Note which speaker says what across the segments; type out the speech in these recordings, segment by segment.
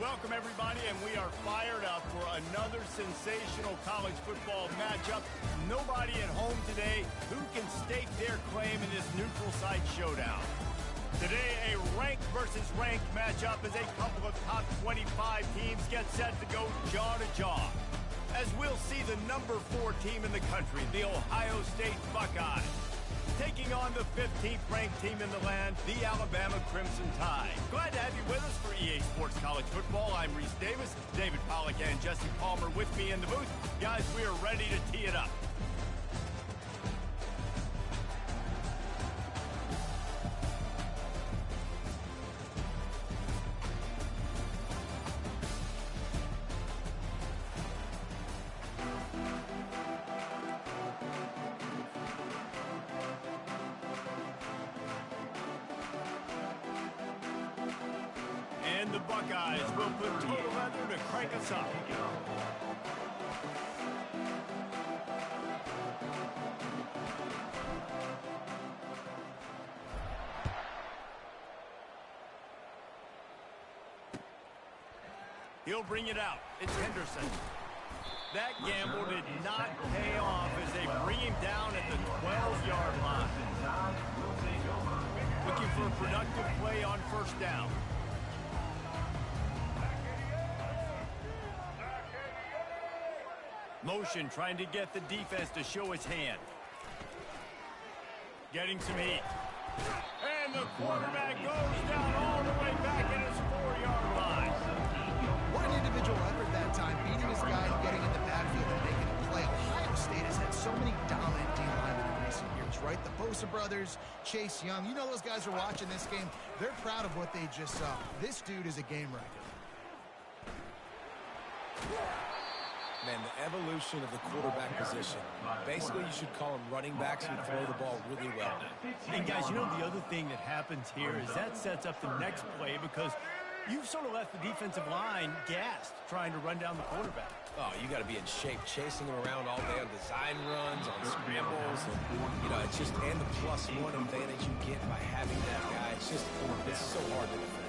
Speaker 1: Welcome, everybody, and we are fired up for another sensational college football matchup. Nobody at home today who can stake their claim in this neutral site showdown. Today, a ranked versus ranked matchup as a couple of top 25 teams get set to go jaw to jaw. As we'll see the number 4 team in the country, the Ohio State Buckeyes, taking on the 15th ranked team in the land, the Alabama Crimson Tide. Glad to have you with us for EA Sports College Football. I'm Reese Davis, David Pollack and Jesse Palmer with me in the booth. Guys, we are ready to tee it up. And the Buckeyes will put total leather to crank us up. He'll bring it out. It's Henderson. That gamble did not pay off as they bring him down at the 12-yard line. Looking for a productive play on first down. Motion trying to get the defense to show his hand. Getting some heat. And the quarterback goes down all the way back at his 4-yard line.
Speaker 2: What an individual effort that time, beating his guy and getting in the backfield and making a play. Ohio State has had so many dominant D-linemen in recent years, right? The Bosa brothers, Chase Young. You know those guys are watching this game. They're proud of what they just saw. This dude is a game wrecker.
Speaker 3: Man, the evolution of the quarterback position. Basically, you should call them running backs who throw the ball really well.
Speaker 1: And guys, you know the other thing that happens here is that sets up the next play because you've sort of left the defensive line gassed trying to run down the quarterback.
Speaker 3: Oh, you got to be in shape, chasing him around all day on design runs, on scrambles, and you know, it's just and the +1 advantage you get by having that guy. It's so hard to defend.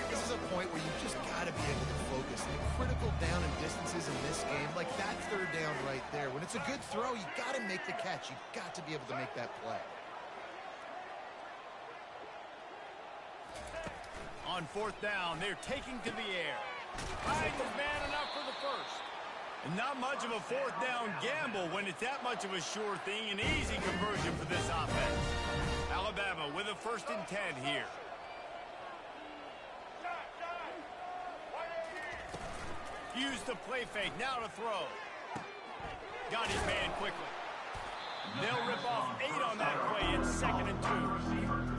Speaker 2: This is a point where you just got to be able to focus. The critical down and distances in this game, like that third down right there. When it's a good throw, you got to make the catch. You got to be able to make that play.
Speaker 1: On fourth down, they're taking to the air. Hyde was man enough for the first. And not much of a fourth down gamble when it's that much of a sure thing. An easy conversion for this offense. Alabama with a 1st and 10 here. Use the play fake, now to throw. Got his man quickly. They'll rip off 8 on that play. It's 2nd and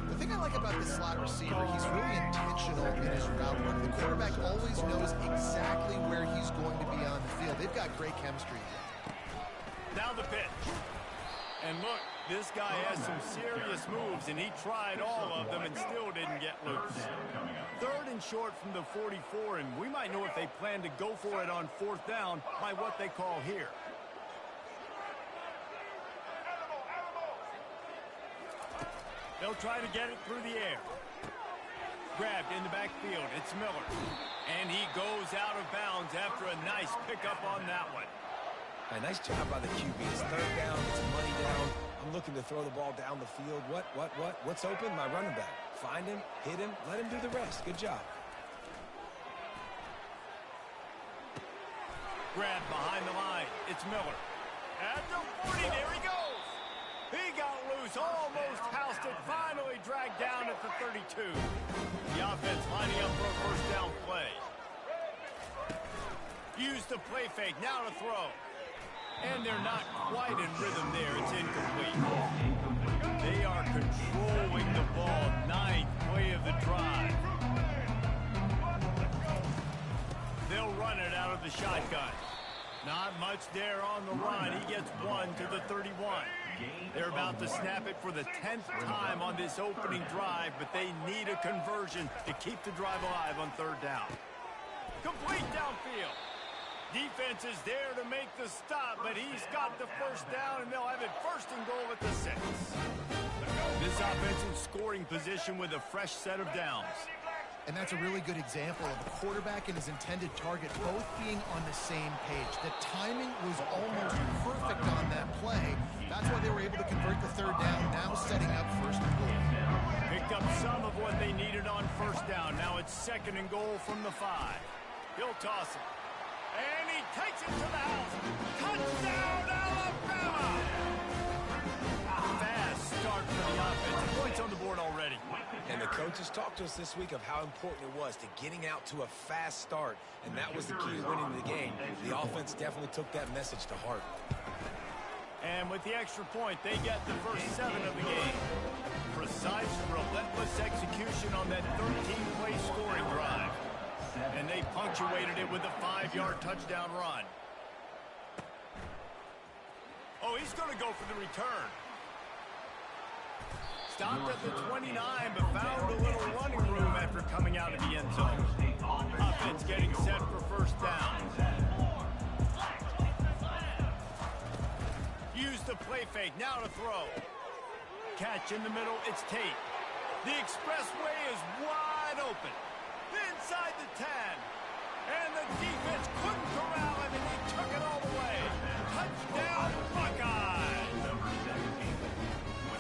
Speaker 1: 2.
Speaker 2: The thing I like about this slot receiver, he's really intentional in his route work. The quarterback always knows exactly where he's going to be on the field. They've got great chemistry.
Speaker 1: Now the pitch. And look, this guy has some serious moves, and he tried all of them and still didn't get loose. 3rd and short from the 44, and we might know if they plan to go for it on 4th down by what they call here. They'll try to get it through the air. Grabbed in the backfield. It's Miller. And he goes out of bounds after a nice pickup on that one.
Speaker 3: A nice job by the QB. It's 3rd down. It's money down. I'm looking to throw the ball down the field. What's open? My running back. Find him, hit him, let him do the rest. Good job.
Speaker 1: Grab behind the line. It's Miller. At the 40, there he goes. He got loose, almost housed it, finally dragged down at the 32. The offense lining up for a 1st down play. Use the play fake, now to throw. And they're not quite in rhythm there. It's incomplete. They are controlling the ball. 9th play of the drive. They'll run it out of the shotgun. Not much there on the run. He gets 1 to the 31. They're about to snap it for the 10th time on this opening drive, but they need a conversion to keep the drive alive on 3rd down. Complete downfield. Defense is there to make the stop, but he's got the 1st down, and they'll have it 1st and goal at the 6. This offense in scoring position with a fresh set of downs.
Speaker 2: And that's a really good example of a quarterback and his intended target both being on the same page. The timing was almost perfect on that play. That's why they were able to convert the third down, now setting up first and goal.
Speaker 1: Picked up some of what they needed on first down. Now it's second and goal from the 5. He'll toss it. And he takes it to the house. Touchdown, Alabama! Fast start for the offense. Points on the board already.
Speaker 3: And the coaches talked to us this week of how important it was to getting out to a fast start, and that was the key to winning the game. The offense definitely took that message to heart.
Speaker 1: And with the extra point, they get the first 7 of the game. Precise, relentless execution on that 13-play scoring drive. And they punctuated it with a 5-yard touchdown run. Oh, he's going to go for the return. Stopped at the 29, but found a little running room after coming out of the end zone. Offense getting set for first down. Use the play fake, now to throw. Catch in the middle, it's Tate. The expressway is wide open. Inside the 10. And the defense couldn't corral him, and he took it all the way. Touchdown, Buckeyes!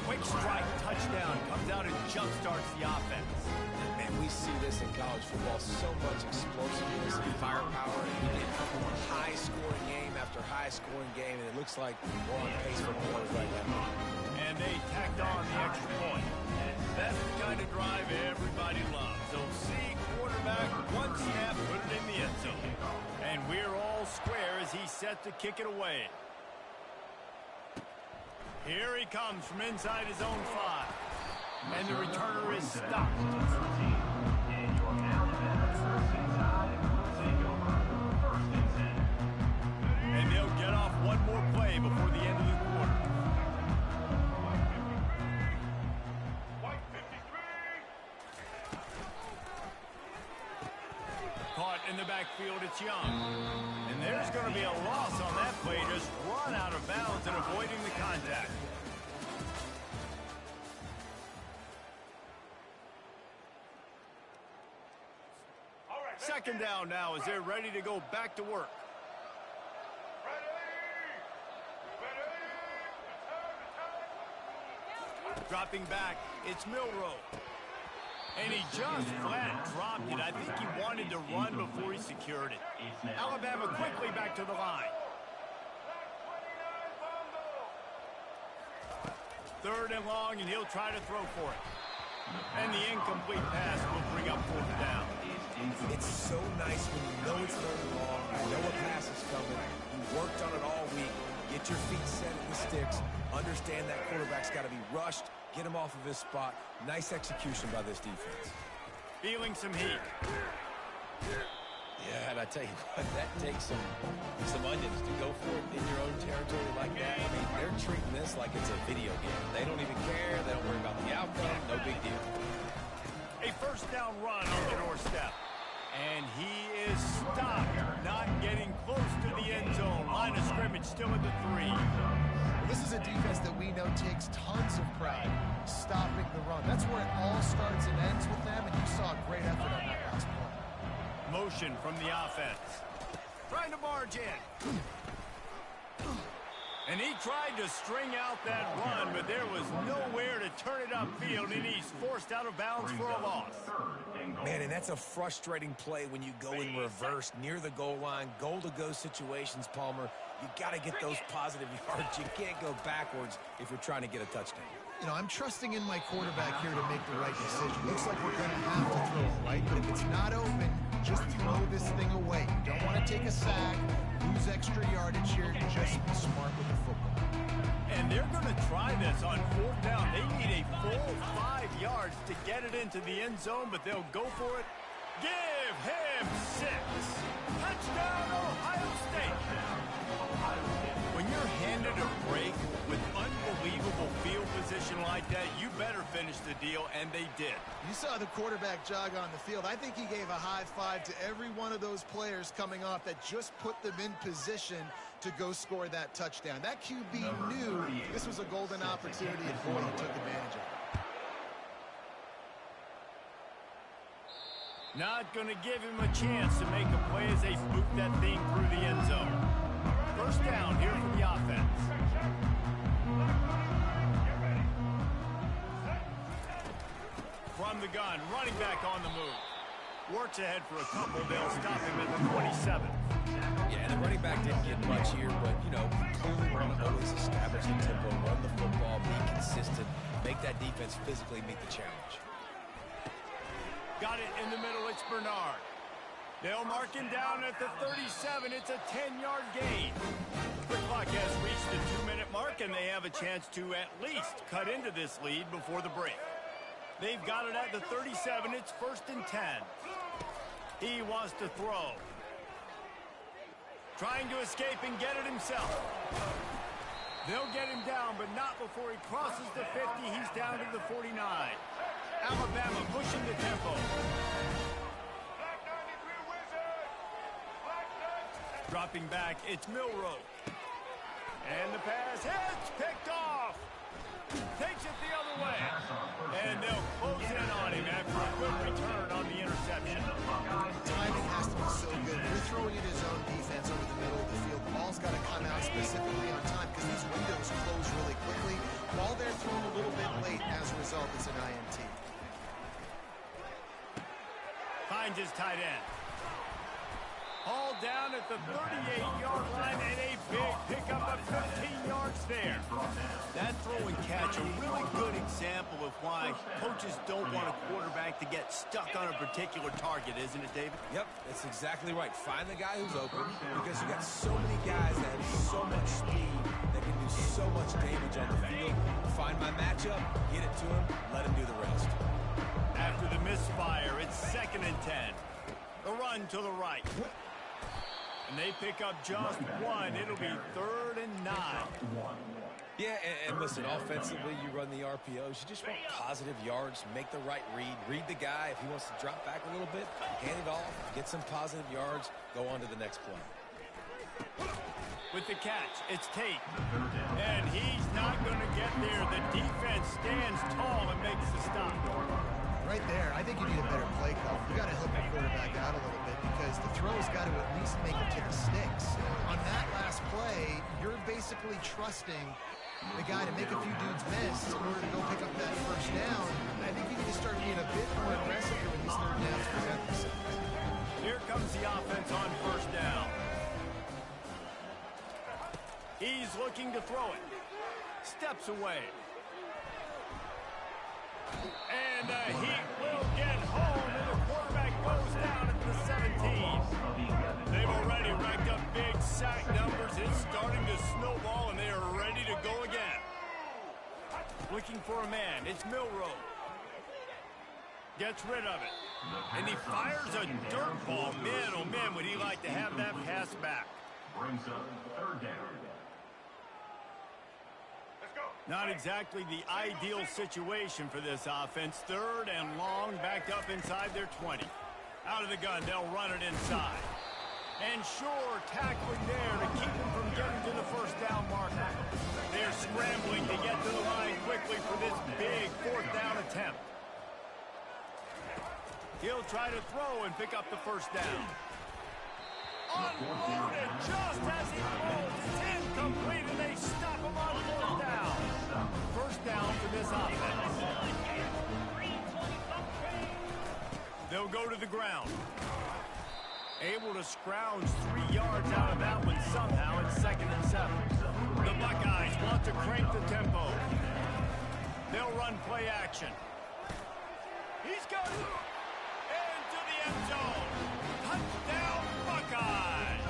Speaker 1: Quick strike touchdown comes out and jump-starts the offense.
Speaker 3: And we see this in college football, so much explosiveness and firepower. And we get high-scoring game after high-scoring game, and it looks like we're on pace for more right now.
Speaker 1: And they tacked on the extra point. That's the kind of drive everybody loves. So see quarterback, one snap, put it in the end zone. And we're all square as he's set to kick it away. Here he comes from inside his own 5. And the returner is stopped. And they'll get off one more play before the end of the quarter. Caught in the backfield, it's Young. And there's going to be a loss on that play, just run out of bounds and avoiding the contact. Second down now as they're ready to go back to work. Dropping back, it's Milroe. And he just flat dropped it. I think he wanted to run before he secured it. Alabama quickly back to the line. Third and long, and he'll try to throw for it. And the incomplete pass will bring up fourth down.
Speaker 3: It's so nice when you know it's third and long, you know a pass is coming, you worked on it all week, get your feet set at the sticks, understand that quarterback's got to be rushed, get him off of his spot. Nice execution by this defense.
Speaker 1: Feeling some heat.
Speaker 3: Yeah, and I tell you what, that takes some onions to go for it in your own territory like that. I mean, they're treating this like it's a video game. They don't even care. They don't worry about the outcome. No big deal.
Speaker 1: A first down run on the doorstep. And he is stopped, not getting close to the end zone. Line of scrimmage still at the 3.
Speaker 2: This is a defense that we know takes tons of pride stopping the run. That's where it all starts and ends with them, and you saw a great effort on that last play.
Speaker 1: Motion from the offense. Trying to barge in. And he tried to string out that run, but there was nowhere to turn it upfield, and he's forced out of bounds for a loss.
Speaker 3: Man, and that's a frustrating play when you go in reverse near the goal line, goal-to-go situations, Palmer. You got to get those positive yards. You can't go backwards if you're trying to get a touchdown.
Speaker 2: You know, I'm trusting in my quarterback here to make the right decision. Looks like we're going to have to throw it right, but if it's not open, just throw this thing away. You don't want to take a sack, lose extra yardage here. Just be smart with the football.
Speaker 1: And they're going to try this on fourth down. They need a full 5 yards to get it into the end zone, but they'll go for it. Give him 6. Touchdown, Ohio State. When you're handed a break with unbelievable field position like that, you better finish the deal, and they did.
Speaker 2: You saw the quarterback jog on the field. I think he gave a high five to every one of those players coming off that just put them in position to go score that touchdown. That QB knew this was a golden opportunity, and boy, he took advantage of it.
Speaker 1: Not going to give him a chance to make a play as they boot that thing through the end zone. First down here for the offense. From the gun, running back on the move. Works ahead for a couple. They'll stop him at the 27.
Speaker 3: Yeah, the running back didn't get much here, but, you know, clearly want to always establish the tempo, run the football, be consistent, make that defense physically meet the challenge.
Speaker 1: Got it in the middle. It's Bernard. They'll mark him down at the 37. It's a 10-yard gain. The clock has reached the 2-minute mark, and they have a chance to at least cut into this lead before the break. They've got it at the 37. It's 1st and 10. He wants to throw. Trying to escape and get it himself. They'll get him down, but not before he crosses the 50. He's down to the 49. Alabama pushing the tempo. Dropping back, it's Milroe. And the pass hits, picked off. Takes it the other way. And they'll close in on him after a good return on the interception.
Speaker 2: Timing has to be so good. You're throwing it his own defense over the middle of the field. The ball's got to come out specifically on time because these windows close really quickly. Ball there thrown a little bit late. As a result, it's an INT.
Speaker 1: Finds his tight end. Hauled down at the 38-yard line and a big pickup of 15 yards there. That throw and catch, a really good example of why coaches don't want a quarterback to get stuck on a particular target, isn't it, David?
Speaker 3: Yep, that's exactly right. Find the guy who's open because you got so many guys that have so much speed that can do so much damage on the field. Find my matchup, get it to him, let him do the rest.
Speaker 1: After the misfire, it's 2nd and 10. The run to the right. And they pick up just one. It'll be 3rd and 9.
Speaker 3: Yeah, and listen, offensively, you run the RPOs. You just want positive yards, make the right read the guy. If he wants to drop back a little bit, hand it off, get some positive yards, go on to the next play.
Speaker 1: With the catch, it's Tate. And he's not going to get there. The defense stands tall and makes the stop.
Speaker 2: Right there, I think you need a better play call. You got to help your quarterback out a little bit because the throw's got to at least make it to the sticks. On that last play, you're basically trusting the guy to make a few dudes miss in order to go pick up that first down. I think you need to start being a bit more aggressive here when these third downs present themselves.
Speaker 1: Here comes the offense on 1st down. He's looking to throw it. Steps away. And he will get home, and the quarterback goes down at the 17. They've already racked up big sack numbers. It's starting to snowball, and they are ready to go again. Looking for a man. It's Milroe. Gets rid of it. And he fires a dirt ball. Man, oh man, would he like to have that pass back.
Speaker 4: Brings up 3rd down.
Speaker 1: Not exactly the ideal situation for this offense. 3rd and long, backed up inside their 20. Out of the gun, they'll run it inside. And sure, tackling there to keep him from getting to the 1st down marker. They're scrambling to get to the line quickly for this big 4th down attempt. He'll try to throw and pick up the 1st down. Unloaded just as he rolls. It's incomplete, and they stop him on 4th down. 1st down for this offense. They'll go to the ground. Able to scrounge 3 yards out of that one somehow. It's 2nd and 7. The Buckeyes want to crank the tempo. They'll run play action. He's got it. Into the end zone. Touchdown, Buckeyes.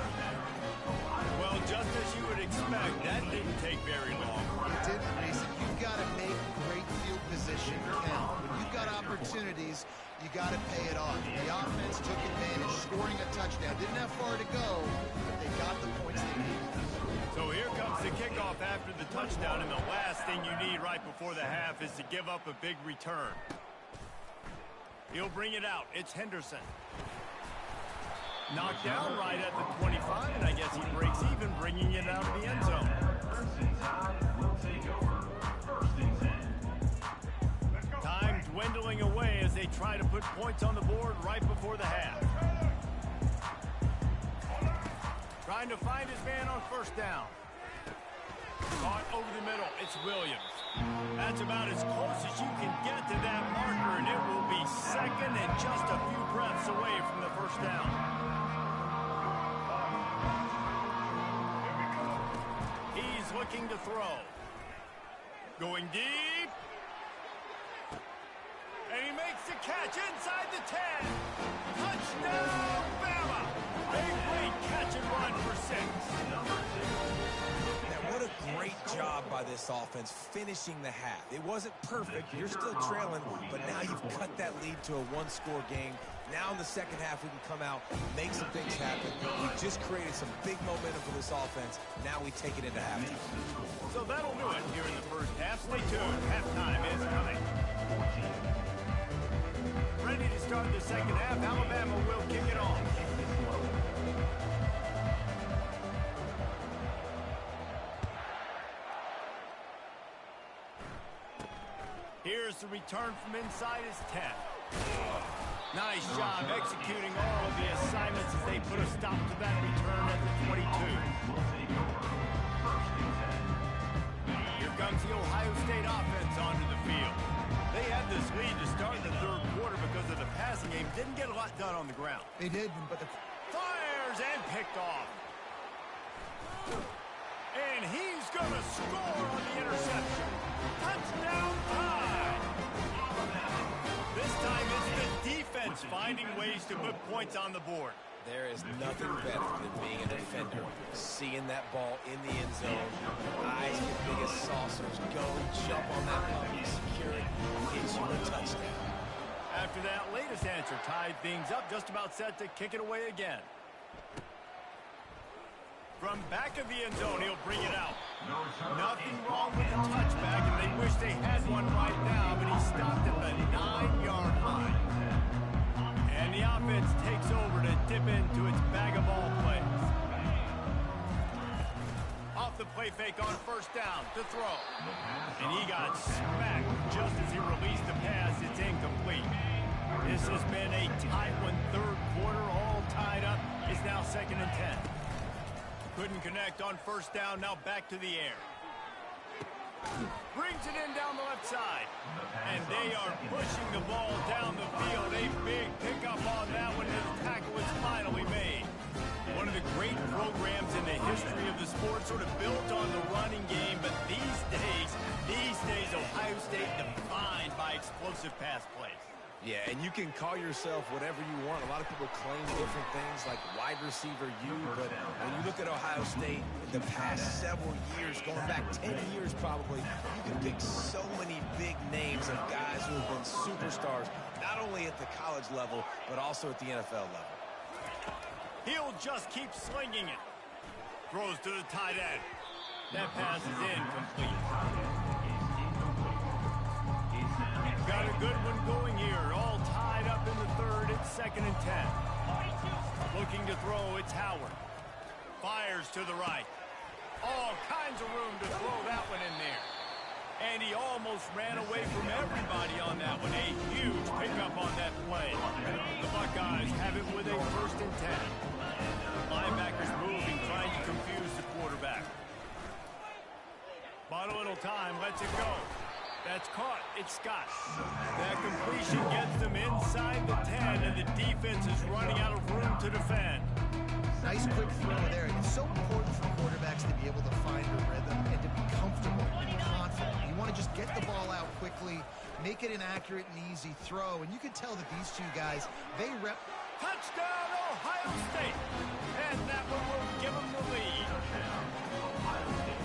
Speaker 1: Well, just as you would expect, that didn't take very long.
Speaker 2: It didn't, Reese. You've got to make great field position count. When you've got opportunities, you got to pay it off. The offense took advantage, scoring a touchdown. Didn't have far to go, but they got the points they needed.
Speaker 1: So here comes the kickoff after the touchdown, and the last thing you need right before the half is to give up a big return. He'll bring it out. It's Henderson. Knocked down right at the 25, and I guess he breaks even, bringing it out of the end zone.
Speaker 4: 1st and 10 will take over. 1st and 10.
Speaker 1: Time dwindling away as they try to put points on the board right before the half. Trying to find his man on first down. Caught over the middle. It's Williams. That's about as close as you can get to that marker, and it will be second and just a few breaths away from the first down. He's looking to throw. Going deep. And he makes the catch inside the 10. Touchdown, Bama! A great catch and run for 6.
Speaker 3: What a great job by this offense finishing the half. It wasn't perfect. You're still trailing, but now you've cut that lead to a one-score game. Now in the second half, we can come out, make some things happen. We just created some big momentum for this offense. Now we take it into halftime.
Speaker 1: So that'll do it here in the first half. Stay tuned. Halftime is coming. Ready to start the second half. Alabama will kick it off. Here's the return from inside his 10. Nice job executing all of the assignments as they put a stop to that return at the 22. Here comes the Ohio State offense onto the field. They had this lead to start the third quarter because of the passing game. Didn't get a lot done on the ground.
Speaker 2: They did, but the...
Speaker 1: Fires and picked off. And he's going to score on the interception. Touchdown Tide. This time it's the defense finding ways to put points on the board.
Speaker 3: There is nothing better than being a defender, seeing that ball in the end zone, eyes get big as saucers, go jump on that puppy, secure it, gets you a touchdown.
Speaker 1: After that latest answer, tied things up, just about set to kick it away again. From back of the end zone, he'll bring it out. Nothing wrong with the touchback, and they wish they had one right now, but he stopped at the 9-yard line. And the offense takes over to dip into its bag of ball plays. Off the play fake on first down to throw. And he got smacked just as he released the pass. It's incomplete. This has been a tight one. Third quarter, all tied up. It's now 2nd and 10. Couldn't connect on first down. Now back to the air. Brings it in down the left side. And they are pushing the ball down the field. A big pickup on that one. His tackle is finally made. One of the great programs in the history of the sport, sort of built on the running game. But these days, Ohio State defined by explosive pass plays.
Speaker 3: Yeah, and you can call yourself whatever you want. A lot of people claim different things like wide receiver U, but when you look at Ohio State in the past several years, going back 10 years probably, you can pick so many big names of guys who have been superstars, not only at the college level, but also at the NFL level.
Speaker 1: He'll just keep slinging it. Throws to the tight end. That pass is incomplete. Got a good one going here. All tied up in the third. It's 2nd and 10. Looking to throw. It's Howard. Fires to the right. All kinds of room to throw that one in there. And he almost ran away from everybody on that one. A huge pickup on that play. The Buckeyes have it with a 1st and 10. Linebackers moving, trying to confuse the quarterback. Bought a little time. Lets it go. That's caught. It's Scott. That completion gets them inside the 10, and the defense is running out of room to defend.
Speaker 2: Nice quick throw there. It's so important for quarterbacks to be able to find a rhythm and to be comfortable and confident. You want to just get the ball out quickly, make it an accurate and easy throw, and you can tell that these two guys, they rep.
Speaker 1: Touchdown, Ohio State! And that one will give them the lead.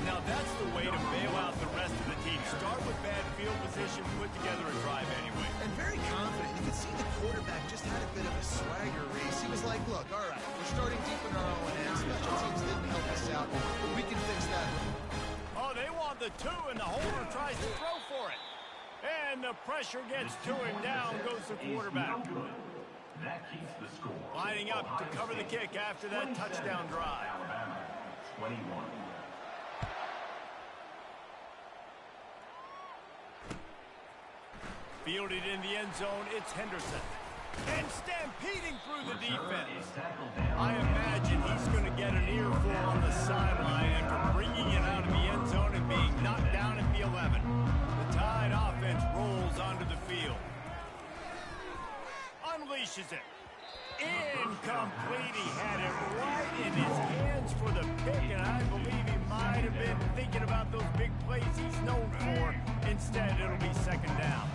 Speaker 1: Now that's the way to bail out the rest of the team. Start with bad field position, put together a drive anyway.
Speaker 2: And very confident. You can see the quarterback just had a bit of a swagger race. He was like, look, all right, we're starting deep in our own end. Special teams didn't help us out, but we can fix that.
Speaker 1: Oh, they want the 2, and the holder tries to throw for it. And the pressure gets to him. Down goes the quarterback.
Speaker 4: That keeps the score.
Speaker 1: Lining up to cover the kick after that touchdown drive.
Speaker 4: Alabama, 21.
Speaker 1: Fielded in the end zone, it's Henderson. And stampeding through the defense. I imagine he's going to get an earful on the sideline after bringing it out of the end zone and being knocked down at the 11. The Tide offense rolls onto the field. Unleashes it. Incomplete. He had it right in his hands for the pick, and I believe he might have been thinking about those big plays he's known for. Instead, it'll be second down.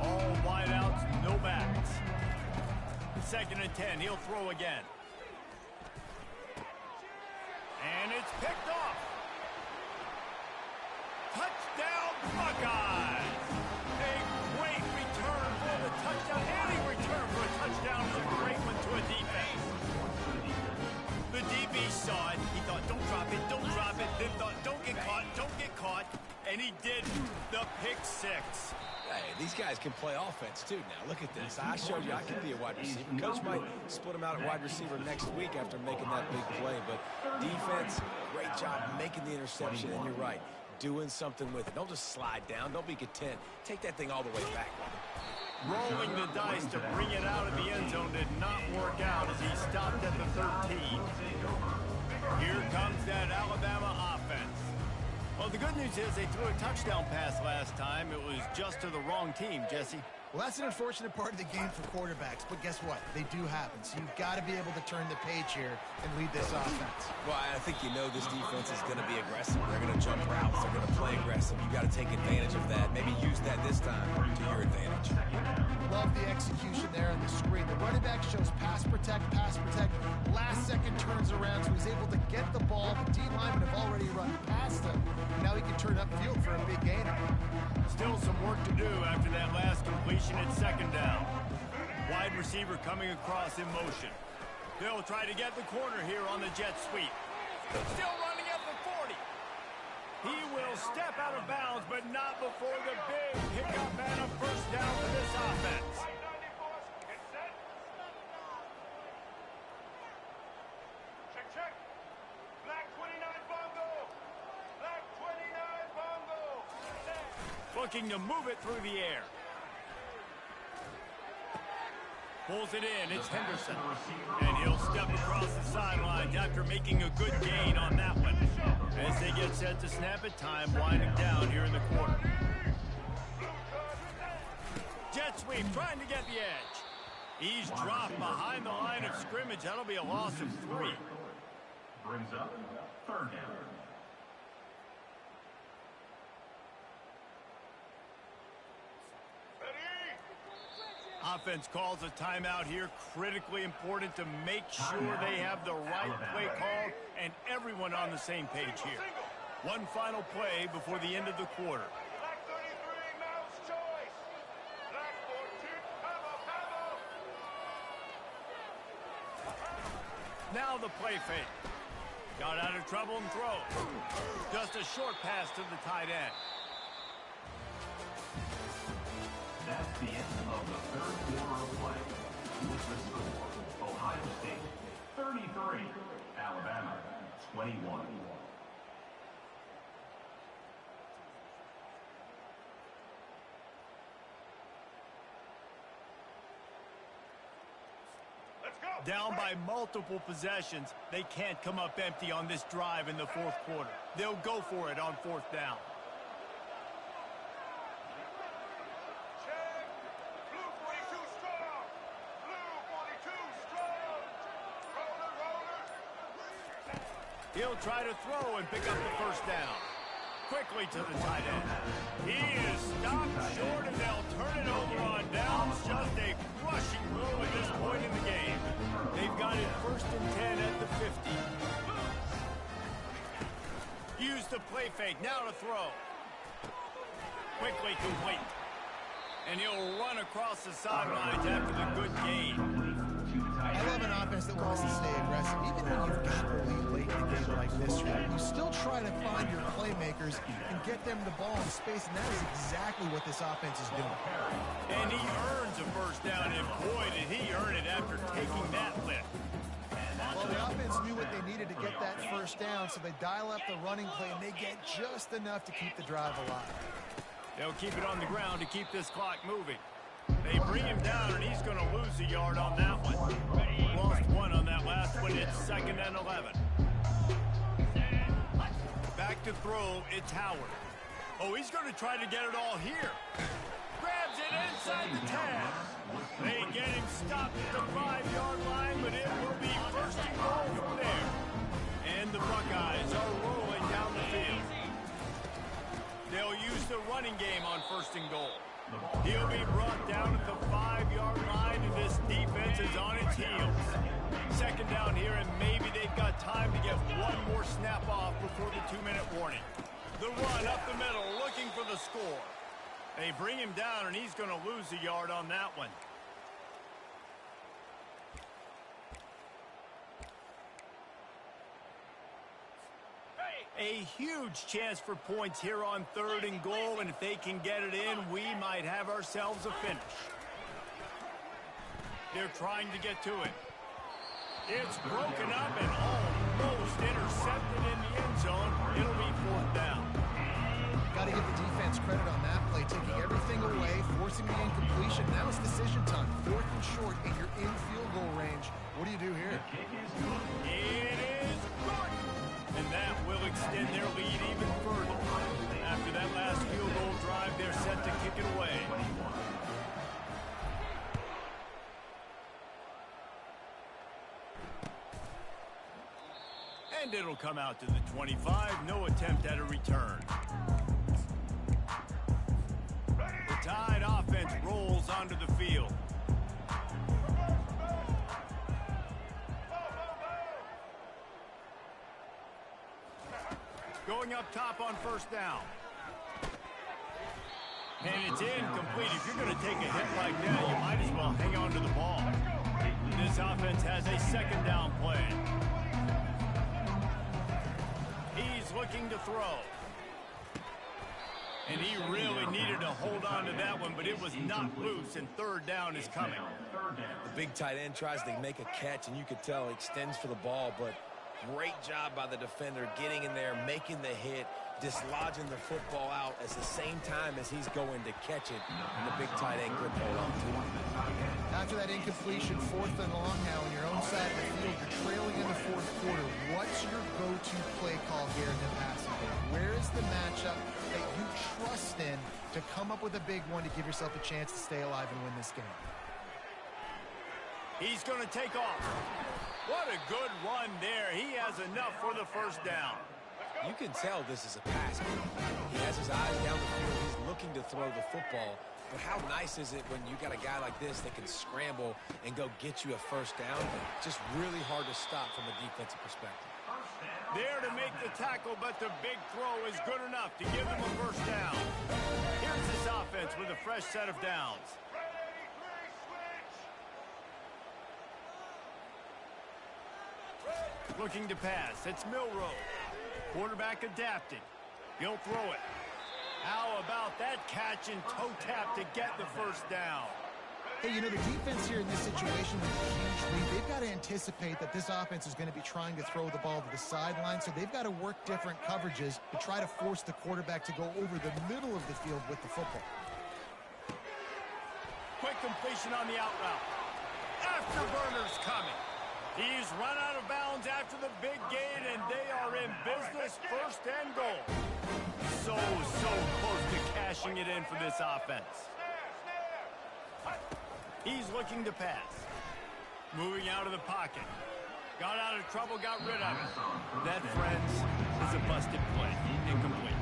Speaker 1: All wideouts, no backs. 2nd and 10, he'll throw again. And it's picked off. Touchdown, Buckeyes! A great return for the touchdown. Any return for a touchdown is a great one to a defense. The DB saw it. He thought, don't drop it, don't drop it. Then thought, don't get caught, don't get caught. And he did the pick six.
Speaker 3: Hey, these guys can play offense, too. Now, look at this. I showed you I can be a wide receiver. Coach might split him out at wide receiver next week after making that big play. But defense, great job making the interception. And you're right, doing something with it. Don't just slide down. Don't be content. Take that thing all the way back.
Speaker 1: Rolling the dice to bring it out of the end zone did not work out as he stopped at the 13. Here comes that Alabama offense. Well, the good news is they threw a touchdown pass last time. It was just to the wrong team, Jesse.
Speaker 2: Well, that's an unfortunate part of the game for quarterbacks, but guess what? They do happen, so you've got to be able to turn the page here and lead this offense.
Speaker 3: Well, I think you know this defense is going to be aggressive. They're going to jump routes. They're going to play aggressive. You've got to take advantage of that. Maybe use that this time to your advantage.
Speaker 2: Love the execution there on the screen. The running back shows pass protect, last second turns around, so he's able to get the ball. The D linemen have already run past him. Now he can turn upfield for a big gain.
Speaker 1: Still some work to do after that last completion at second down. Wide receiver coming across in motion. They'll try to get the corner here on the jet sweep. Still running at the 40. He will step out of bounds, but not before the big pickup and a first down for this offense.
Speaker 5: Check. Black 29 Bongo. Black 29 Bongo.
Speaker 1: Looking to move it through the air. Pulls it in. It's Henderson. And he'll step across the sidelines after making a good gain on that one. As they get set to snap it, time winding down here in the quarter. Jet sweep trying to get the edge. He's dropped behind the line of scrimmage. That'll be a loss of 3.
Speaker 4: Brings up third down.
Speaker 1: Offense calls a timeout here. Critically important to make sure they have the right play call and everyone on the same page here. One final play before the end of the quarter.
Speaker 5: Black 33 Mouse Choice. Black 14 Pavo.
Speaker 1: Now the play fake. Got out of trouble and throw. Just a short pass to the tight end.
Speaker 4: That's the end of the third quarter of play. With the score, Ohio State 33, Alabama 21.
Speaker 5: Let's go.
Speaker 1: Down by multiple possessions, they can't come up empty on this drive in the fourth quarter. They'll go for it on fourth down.
Speaker 5: Check. Blue 42 strong. Blue 42 strong. Roller.
Speaker 1: He'll try to throw and pick up the first down. Quickly to the tight end. He is stopped short, and they'll turn it over on downs. Just a crushing blow at this point in the game. They've got it 1st and 10 at the 50. Use the play fake. Now to throw. Quickly complete. And he'll run across the sidelines after the good gain.
Speaker 2: I love an offense that wants to stay aggressive. Even when you've got the lead late in the game like this, you still try to find your playmakers and get them the ball in space, and that is exactly what this offense is doing.
Speaker 1: And he earns a first down, and boy, did he earn it after taking that lift.
Speaker 2: Well, the offense knew what they needed to get that first down, so they dial up the running play, and they get just enough to keep the drive alive.
Speaker 1: They'll keep it on the ground to keep this clock moving. They bring him down, and he's going to lose a yard on that one. Lost one on that last one. It's 2nd and 11. Back to throw. It's Howard. Oh, he's going to try to get it all here. Grabs it inside the 10. They get him stopped at the 5-yard line, but it will be 1st and goal from there. And the Buckeyes are rolling down the field. They'll use the running game on 1st and goal. He'll be brought down at the 5-yard line, and this defense is on its heels. 2nd down here, and maybe they've got time to get one more snap off before the 2-minute warning. The run up the middle, looking for the score. They bring him down, and he's going to lose a yard on that one. A huge chance for points here on 3rd and goal, and if they can get it in, we might have ourselves a finish. They're trying to get to it. It's broken up and almost intercepted in the end zone. It'll be 4th down.
Speaker 2: Got to give the defense credit on that play, taking everything away, forcing the incompletion. Now it's decision time. 4th and short, and you're in field goal range. What do you do here?
Speaker 1: It is good. And that will extend their lead even further. After that last field goal drive, they're set to kick it away. And it'll come out to the 25. No attempt at a return. The Tide offense rolls onto the field. Going up top on 1st down. And it's incomplete. If you're going to take a hit like that, you might as well hang on to the ball. This offense has a 2nd down play. He's looking to throw. And he really needed to hold on to that one, but it was not loose, and 3rd down is coming.
Speaker 3: The big tight end tries to make a catch, and you could tell he extends for the ball, but great job by the defender getting in there, making the hit, dislodging the football out at the same time as he's going to catch it, and the big tight end couldn't hold on to it.
Speaker 2: After that incompletion, 4th and long now on your own side of the field, you're trailing in the 4th quarter. What's your go-to play call here in the passing game? Where is the matchup that you trust in to come up with a big one to give yourself a chance to stay alive and win this game?
Speaker 1: He's going to take off. What a good run there. He has enough for the 1st down.
Speaker 3: You can tell this is a pass game. He has his eyes down the field. He's looking to throw the football. But how nice is it when you got a guy like this that can scramble and go get you a 1st down? Just really hard to stop from a defensive perspective.
Speaker 1: There to make the tackle, but the big throw is good enough to give him a 1st down. Here's this offense with a fresh set of downs. Looking to pass. It's Milroe. Quarterback adapted. He'll throw it. How about that catch and toe tap to get the 1st down?
Speaker 2: Hey, you know, the defense here in this situation with a huge lead, they've got to anticipate that this offense is going to be trying to throw the ball to the sideline, so they've got to work different coverages to try to force the quarterback to go over the middle of the field with the football.
Speaker 1: Quick completion on the out route. Afterburner's coming. He's run out of bounds after the big gain, and they are in business. 1st and goal. So close to cashing it in for this offense. He's looking to pass. Moving out of the pocket. Got out of trouble, got rid of it. That, friends, is a busted play. Incomplete.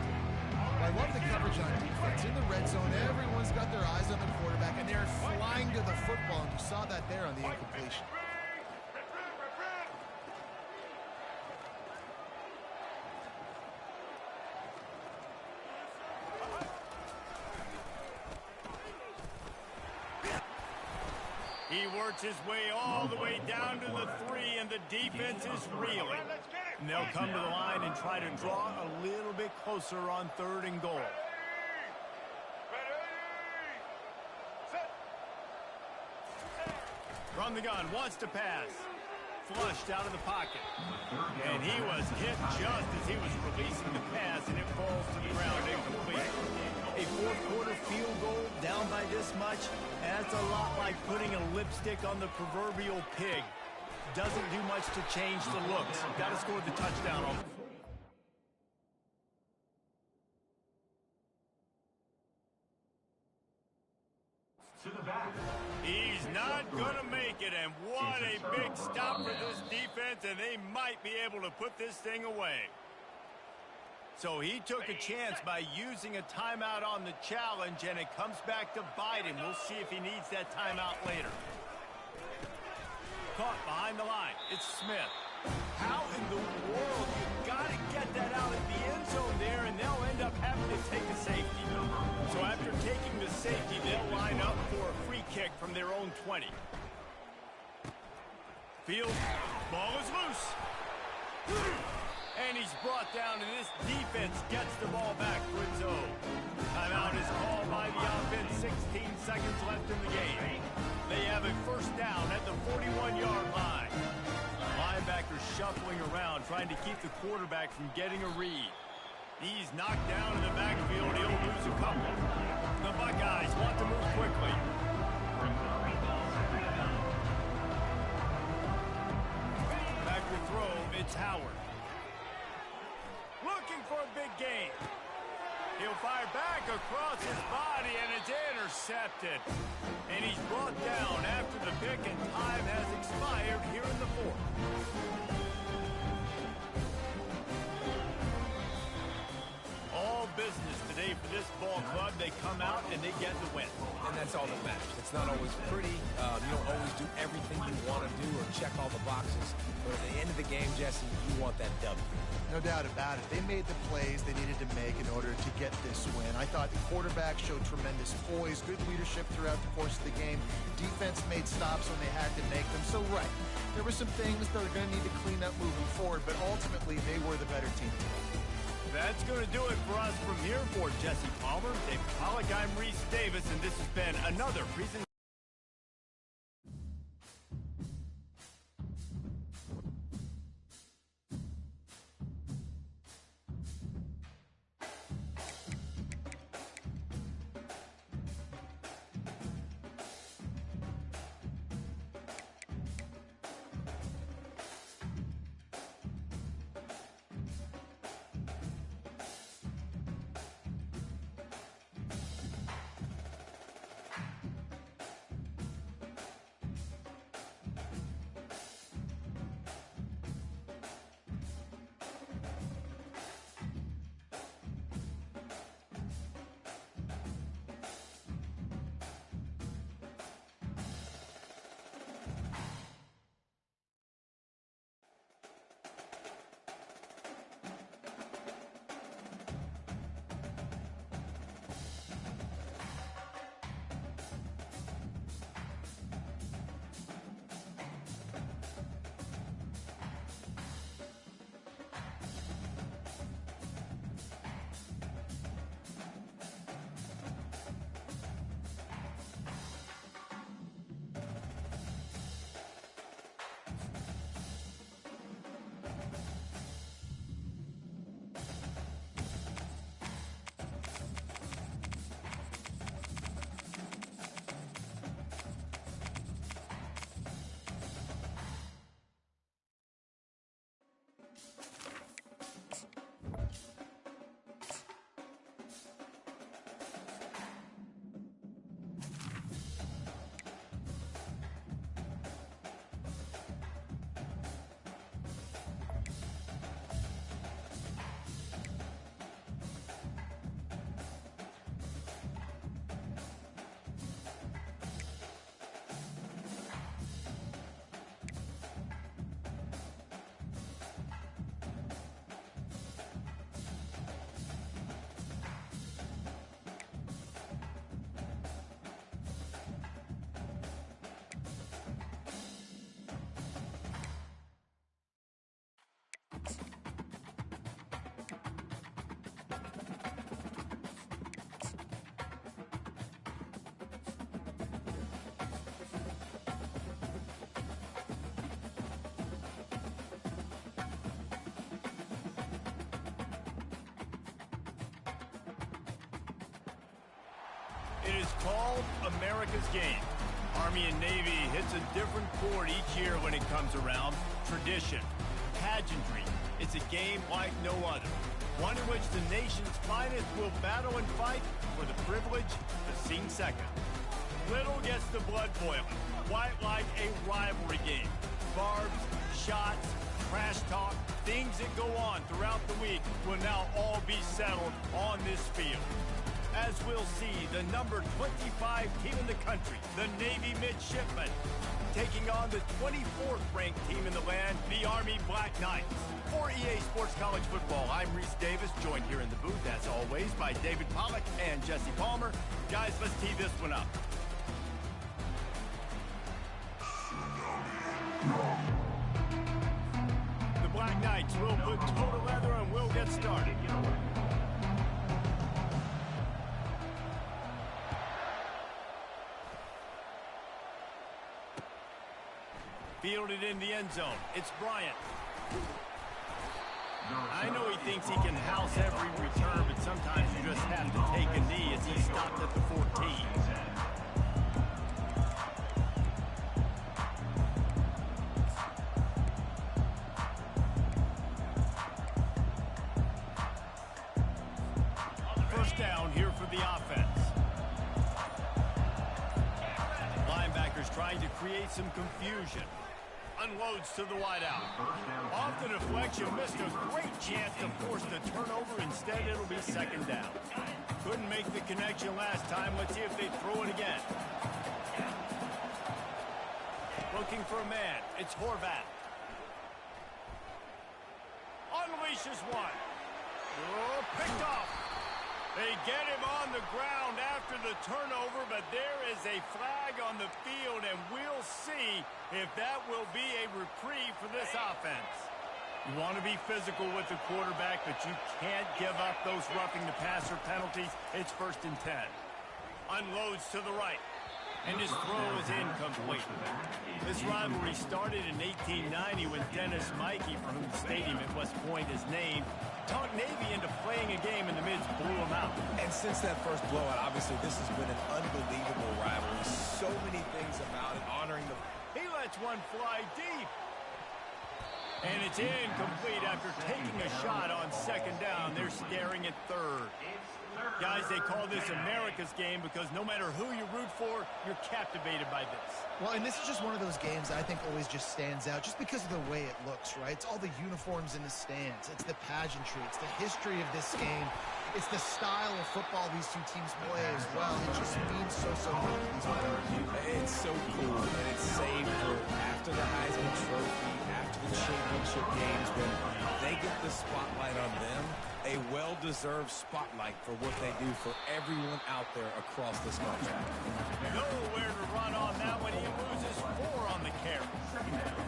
Speaker 2: Well, I love the coverage on defense. In the red zone, everyone's got their eyes on the quarterback, and they're flying to the football, and you saw that there on the incompletion.
Speaker 1: He works his way all the way down to the 3, and the defense is reeling. And they'll come to the line and try to draw a little bit closer on 3rd and goal. From the gun, wants to pass. Flushed out of the pocket. And he was hit just as he was releasing the pass, and it falls to the ground incomplete. A 4th That's a lot like putting a lipstick on the proverbial pig. Doesn't do much to change the looks. Got to score the touchdown on.
Speaker 4: To the back.
Speaker 1: He's not going to make it, and what a big stop for this defense, and they might be able to put this thing away. So he took a chance by using a timeout on the challenge, and it comes back to bite him. We'll see if he needs that timeout later. Caught behind the line. It's Smith. How in the world? You've got to get that out at the end zone there, and they'll end up having to take a safety. So after taking the safety, they'll line up for a free kick from their own 20. Field, ball is loose. And he's brought down, and this defense gets the ball back for its own. Timeout is called by the offense. 16 seconds left in the game. They have a first down at the 41-yard line. Linebacker shuffling around, trying to keep the quarterback from getting a read. He's knocked down in the backfield. He'll lose a couple. The Buckeyes want to move quickly. Back to throw, it's Howard. Looking for a big gain. He'll fire back across his body, and it's intercepted. And he's brought down after the pick, and time has expired here in the fourth. All business today for this ball club. They come out and they get the win.
Speaker 3: And that's all that matters. It's not always pretty. You don't always do everything you want to do or check all the boxes. But at the end of the game, Jesse, you want that W.
Speaker 2: No doubt about it. They made the plays they needed to make in order to get this win. I thought the quarterback showed tremendous poise, good leadership throughout the course of the game. Defense made stops when they had to make them. So, right, there were some things that are going to need to clean up moving forward, but ultimately they were the better team today.
Speaker 1: That's going to do it for us from here. For Jesse Palmer, Dave Pollock, I'm Reese Davis, and this has been another presentation. is called America's Game. Army and Navy hits a different chord each year when it comes around. Tradition, pageantry. It's a game like no other. One in which the nation's finest will battle and fight for the privilege of seeing second. Little gets the blood boiling. Quite like a rivalry game. Barbs, shots, trash talk, things that go on throughout the week will now all be settled on this field. As we'll see, the number 25 team in the country, the Navy Midshipmen, taking on the 24th ranked team in the land, the Army Black Knights. For EA Sports College Football, I'm Reese Davis, joined here in the booth, as always, by David Pollack and Jesse Palmer. Guys, let's tee this one up. The Black Knights will put total leather and we'll get started. Fielded in the end zone. It's Bryant. I know he thinks he can house every return, but sometimes you just have to take a knee as he stopped at the 14. First down here for the offense. Linebackers trying to create some confusion. Unloads to the wideout. Off the deflection, missed a great chance to force the turnover. Instead, it'll be second down. Couldn't make the connection last time. Let's see if they throw it again. Looking for a man. It's Horvath. Unleashes one. Oh, picked off. They get him on the ground after the turnover, but there is a flag on the field, and we'll see if that will be a reprieve for this offense. You want to be physical with the quarterback, but you can't give up those roughing the passer penalties. It's 1st and 10. Unloads to the right, and his throw is incomplete. This rivalry started in 1890 when Dennis Mikey, for whom the stadium at West Point is named, talked Navy into playing a game, and the Mids blew them out.
Speaker 3: And since that first blowout, obviously, this has been an unbelievable rivalry. So many things about it, honoring the...
Speaker 1: He lets one fly deep. And it's incomplete after taking a shot on second down. They're staring at third. Guys, they call this America's Game because no matter who you root for, you're captivated by this.
Speaker 2: Well, and this is just one of those games that I think always just stands out just because of the way it looks, right? It's all the uniforms in the stands. It's the pageantry. It's the history of this game. It's the style of football these two teams play as well. It just means so much to these players.
Speaker 3: It's so cool, and it's saved for after the Heisman Trophy, after the championship games, when they get the spotlight on them. A well-deserved spotlight for what they do for everyone out there across this country.
Speaker 1: Nowhere to run on that one. He loses 4 on the carry.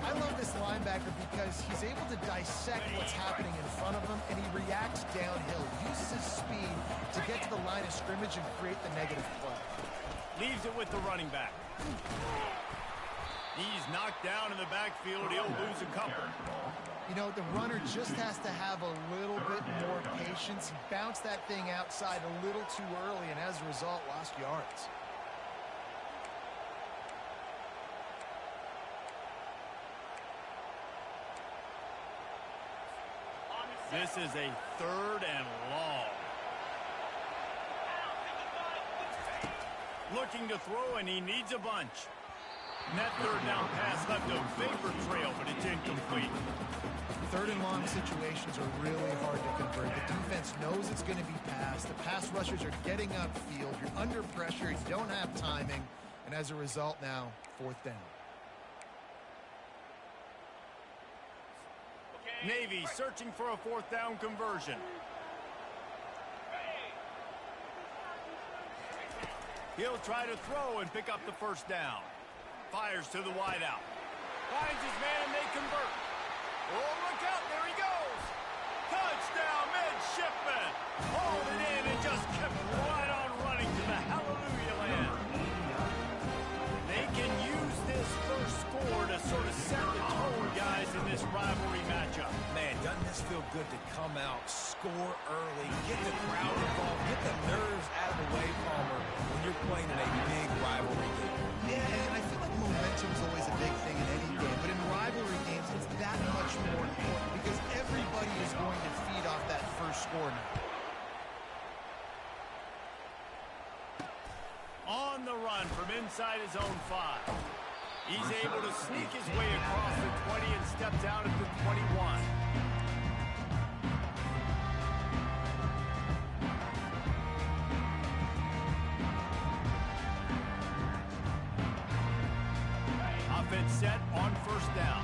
Speaker 2: I love this linebacker because he's able to dissect what's happening in front of him, and he reacts downhill. He uses his speed to get to the line of scrimmage and create the negative play.
Speaker 1: Leaves it with the running back. He's knocked down in the backfield. He'll lose a couple.
Speaker 2: You know, the runner just has to have a little bit more patience. He bounced that thing outside a little too early, and as a result, lost yards.
Speaker 1: This is a 3rd and long. Looking to throw, and he needs a bunch. And that 3rd down pass left a vapor trail, but it's incomplete.
Speaker 2: 3rd and long situations are really hard to convert. The defense knows it's going to be passed. The pass rushers are getting upfield. You're under pressure. You don't have timing. And as a result now, 4th down.
Speaker 1: Navy searching for a 4th down conversion. He'll try to throw and pick up the 1st down. Fires to the wideout. Finds his man, they convert. Oh, look out, there he goes. Touchdown, Midshipmen. Hauled it in and just kept right on running to the hallelujah land. They can use this first score to sort of set the tone, guys, in this rivalry matchup.
Speaker 3: Man, doesn't this feel good to come out, score score early. Get the crowd involved. Get the nerves out of the way, Palmer, when you're playing in a big rivalry game.
Speaker 2: Yeah, and I feel like momentum is always a big thing in any game, but in rivalry games, it's that much more important because everybody is going to feed off that first score now.
Speaker 1: On the run from inside his own 5. He's able to sneak his way across the 20 and step down at the 21. Offense set on first down.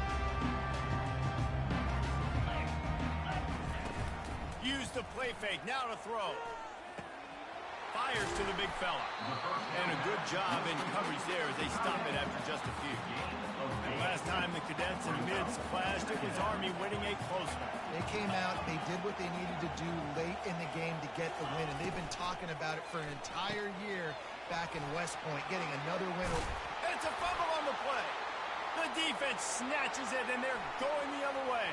Speaker 1: Use the play fake, now to throw. Fires to the big fella. And a good job in coverage there as they stop it after just a few. The last time the Cadets and Mids clashed, it was Army winning a close one.
Speaker 2: They came out, they did what they needed to do late in the game to get the win, and they've been talking about it for an entire year back in West Point, getting another win.
Speaker 1: And it's a fumble on the play. The defense snatches it, and they're going the other way.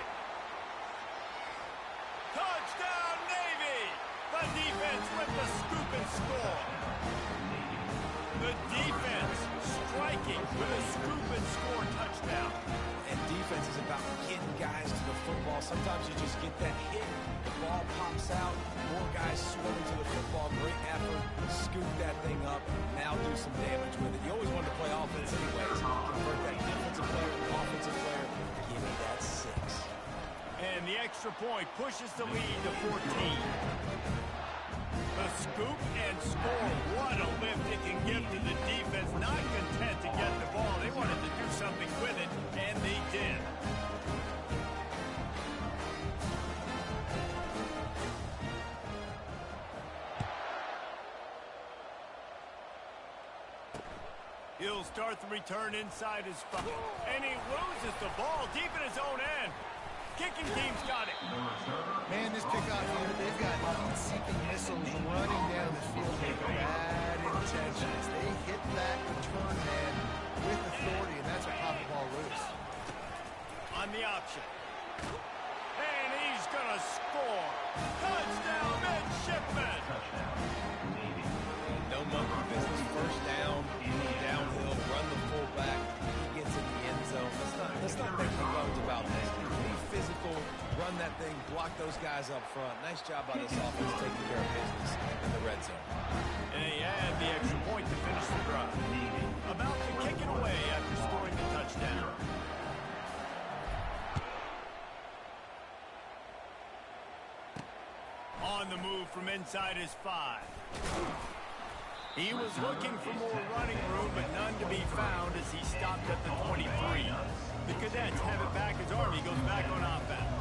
Speaker 1: Touchdown, Navy! The defense with the scoop and score. The defense striking with a scoop and score touchdown.
Speaker 3: And defense is about getting guys to the football. Sometimes you just get that hit. The ball pops out. More guys swimming to the football. Great effort. Scoop that thing up. Now do some damage with it. You always wanted to play offense anyways. Convert that defensive player to offensive player. Give me that 6.
Speaker 1: And the extra point pushes the lead to 14. The scoop and score. What a lift it can give to the defense. Not content to get the ball. They wanted to do something with it, and they did. He'll start the return inside his 5. And he loses the ball deep in his own end. Kicking team's got it.
Speaker 2: Man, this kickoff here, they've got heat-seeking missiles running down the field with bad intentions. They hit that return man with authority, and that's what popped the ball loose.
Speaker 1: On the option. And he's going to score. Touchdown, Midshipman.
Speaker 3: No monkey business. First down, downhill, run the fullback. He gets in the end zone. Let's not make any bones about this. Be physical, run that thing, block those guys up front. Nice job by this offense taking care of business in the red zone.
Speaker 1: And he had the extra point to finish the drive. About to kick it away after scoring the touchdown. On the move from inside his 5. He was looking for more running room, but none to be found as he stopped at the 23. The Cadets have it back as Army goes back on offense.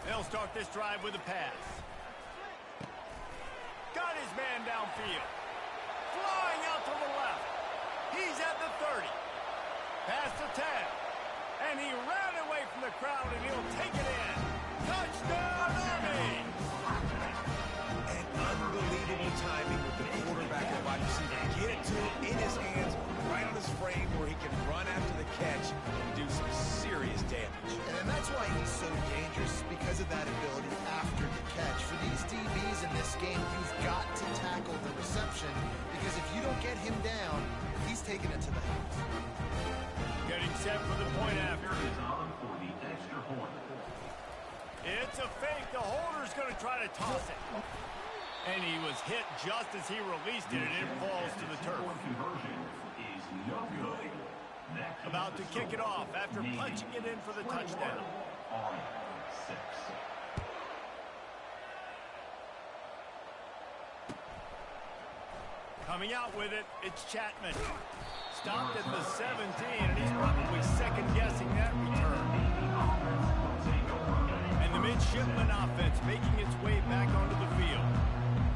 Speaker 1: They'll start this drive with a pass. Got his man downfield. Flying out to the left. He's at the 30. Past the 10. And he ran away from the crowd, and he'll take it in. Touchdown, Army!
Speaker 3: And unbelievable timing with the quarterback and wide receiver. Get it to him in his hands, right on his frame where he can run after the catch and do some serious damage.
Speaker 2: And that's why he's so dangerous, because of that ability after the catch. For these DBs in this game, you've got to tackle the reception, because if you don't get him down, he's taking it to the house.
Speaker 1: Getting set for the point after.
Speaker 4: Is on for the extra point.
Speaker 1: It's a fake. The holder's going to try to toss it. And he was hit just as he released it, and it falls to the turf.
Speaker 4: Conversion is no good.
Speaker 1: About to kick it off after punching it in for the touchdown.
Speaker 4: On 6.
Speaker 1: Coming out with it, it's Chapman. Stopped at the 17, and he's probably second-guessing that return. And the midshipman offense making its way back onto the field.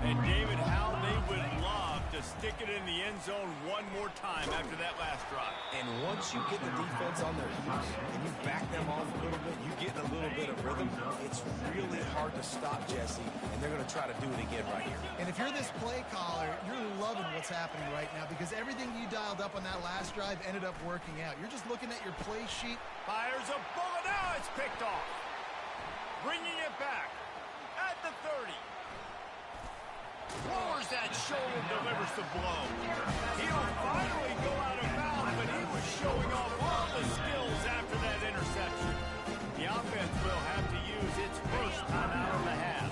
Speaker 1: And David, how they would love to stick it in the end zone one more time after that last drive.
Speaker 3: And once you get the defense on their heels and you back them off a little bit, you get a little bit of rhythm, it's really hard to stop, Jesse, and they're going to try to do it again right here.
Speaker 2: And if you're this play caller, you're loving what's happening right now, because everything you dialed up on that last drive ended up working out. You're just looking at your play sheet.
Speaker 1: Fires a bullet. Now it's picked off. Bringing it back at the 30. Lowers that shoulder, delivers the blow. He'll finally go out of bounds, but he was showing off all the skills after that interception. The offense will have to use its first timeout of the half.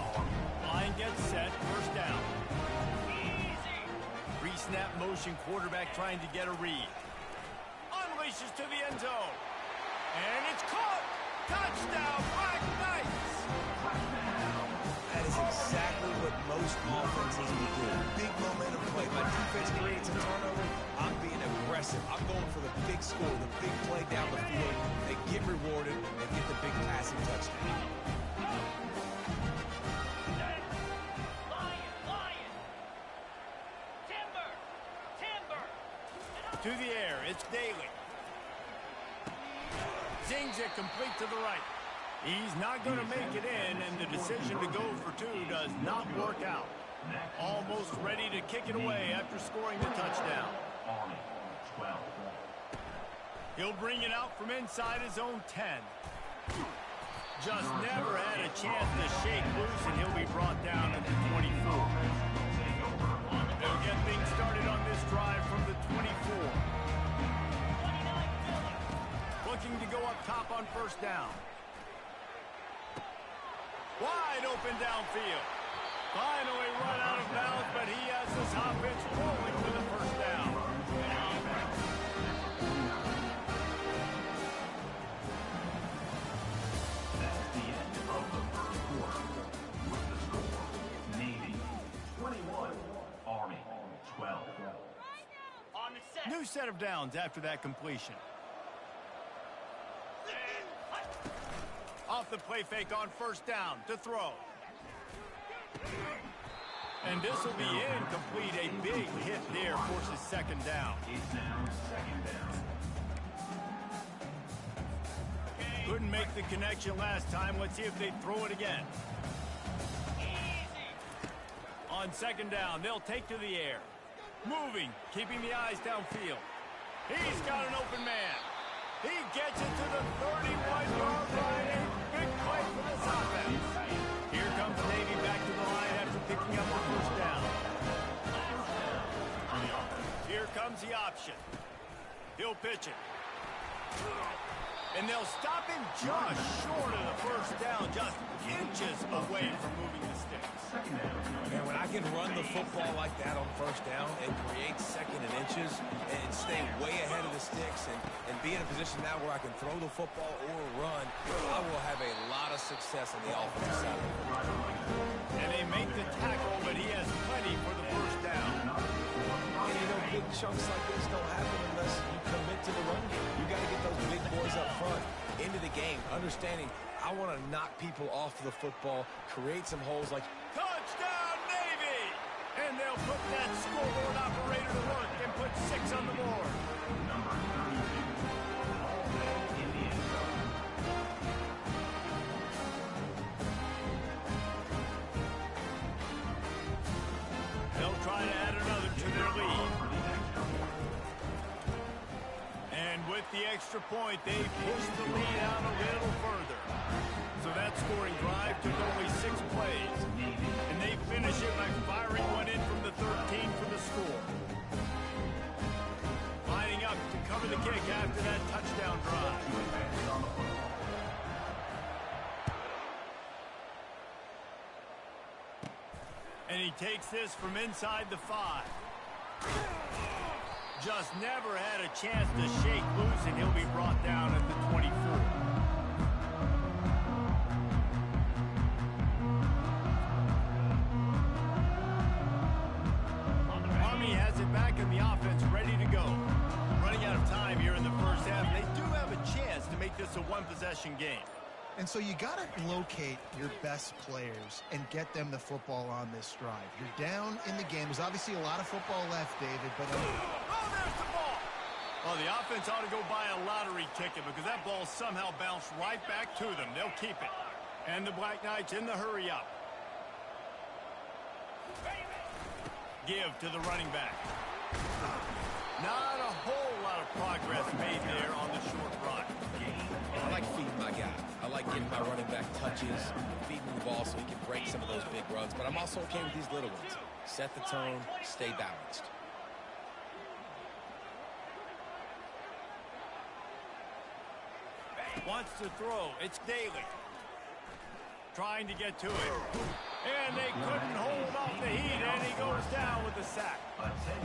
Speaker 1: Line gets set, first down. Pre-snap motion, quarterback trying to get a read. Unleashes to the end zone. And it's caught. Touchdown, Black Knights.
Speaker 3: That is exactly what most offenses will do. Big momentum play. My defense creates a turnover. I'm being aggressive. I'm going for the big score, the big play down the field. They get rewarded. They get the big passing touchdown.
Speaker 1: To the air, it's Daly. Zings it complete to the right. He's not going to make it in, and the decision to go for two does not work out. Almost ready to kick it away after scoring the touchdown. He'll bring it out from inside his own 10. Just never had a chance to shake loose, and he'll be brought down at the 24. They'll get things started on this drive from the 24. Looking to go up top on first down. Wide open downfield. Finally run out of bounds, but he has this offense rolling for the first down.
Speaker 4: That's the end of the first quarter. With the score, Navy 21, Army 12.
Speaker 5: On the set.
Speaker 1: New set of downs after that completion. Off the play fake on first down to throw. And this will be incomplete. A big hit there forces second down.
Speaker 4: It's now second down.
Speaker 1: Couldn't make the connection last time. Let's see if they throw it again. On second down, they'll take to the air. Moving, keeping the eyes downfield. He's got an open man. He gets it to the 31-yard line. Big play for this offense. Here comes Navy back to the line after picking up the first down. Here comes the option. He'll pitch it. And they'll stop him just short of the first down, just inches away from moving the sticks.
Speaker 3: Man, when I can run the football like that on first down and create second and inches and stay way ahead of the sticks and be in a position now where I can throw the football or run, I will have a lot of success on the offensive side of the football.
Speaker 1: And they make the tackle, but he has plenty for the first down.
Speaker 3: And you know, big chunks like this don't happen unless you commit to the run game. You got to get those big boys up front into the game, understanding I want to knock people off the football, create some holes like...
Speaker 1: Touchdown, Navy! And they'll put that scoreboard operator to work and put 6 on the board.
Speaker 4: Number 32, All-Day Indian.
Speaker 1: They'll try to add another to their lead. And with the extra point, they push the lead out a little further. So that scoring drive took only 6 plays. And they finish it by firing one in from the 13 for the score. Lining up to cover the kick after that touchdown drive. And he takes this from inside the 5. Just never had a chance to shake loose, and he'll be brought down at the 24. Army has it back in the offense, ready to go. Running out of time here in the first half. They do have a chance to make this a one-possession game.
Speaker 2: And so you got to locate your best players and get them the football on this drive. You're down in the game. There's obviously a lot of football left, David, but...
Speaker 1: Oh, there's the ball! Well, the offense ought to go buy a lottery ticket because that ball somehow bounced right back to them. They'll keep it. And the Black Knights in the hurry-up. Give to the running back. Not a whole lot of progress made there on the short run.
Speaker 3: And I like feeding my guy. I like giving my running back touches, feeding him the ball so he can break some of those big runs. But I'm also okay with these little ones. Set the tone, stay balanced.
Speaker 1: Wants to throw. It's Daly. Trying to get to it. And they couldn't hold off the heat, and he goes down with the sack.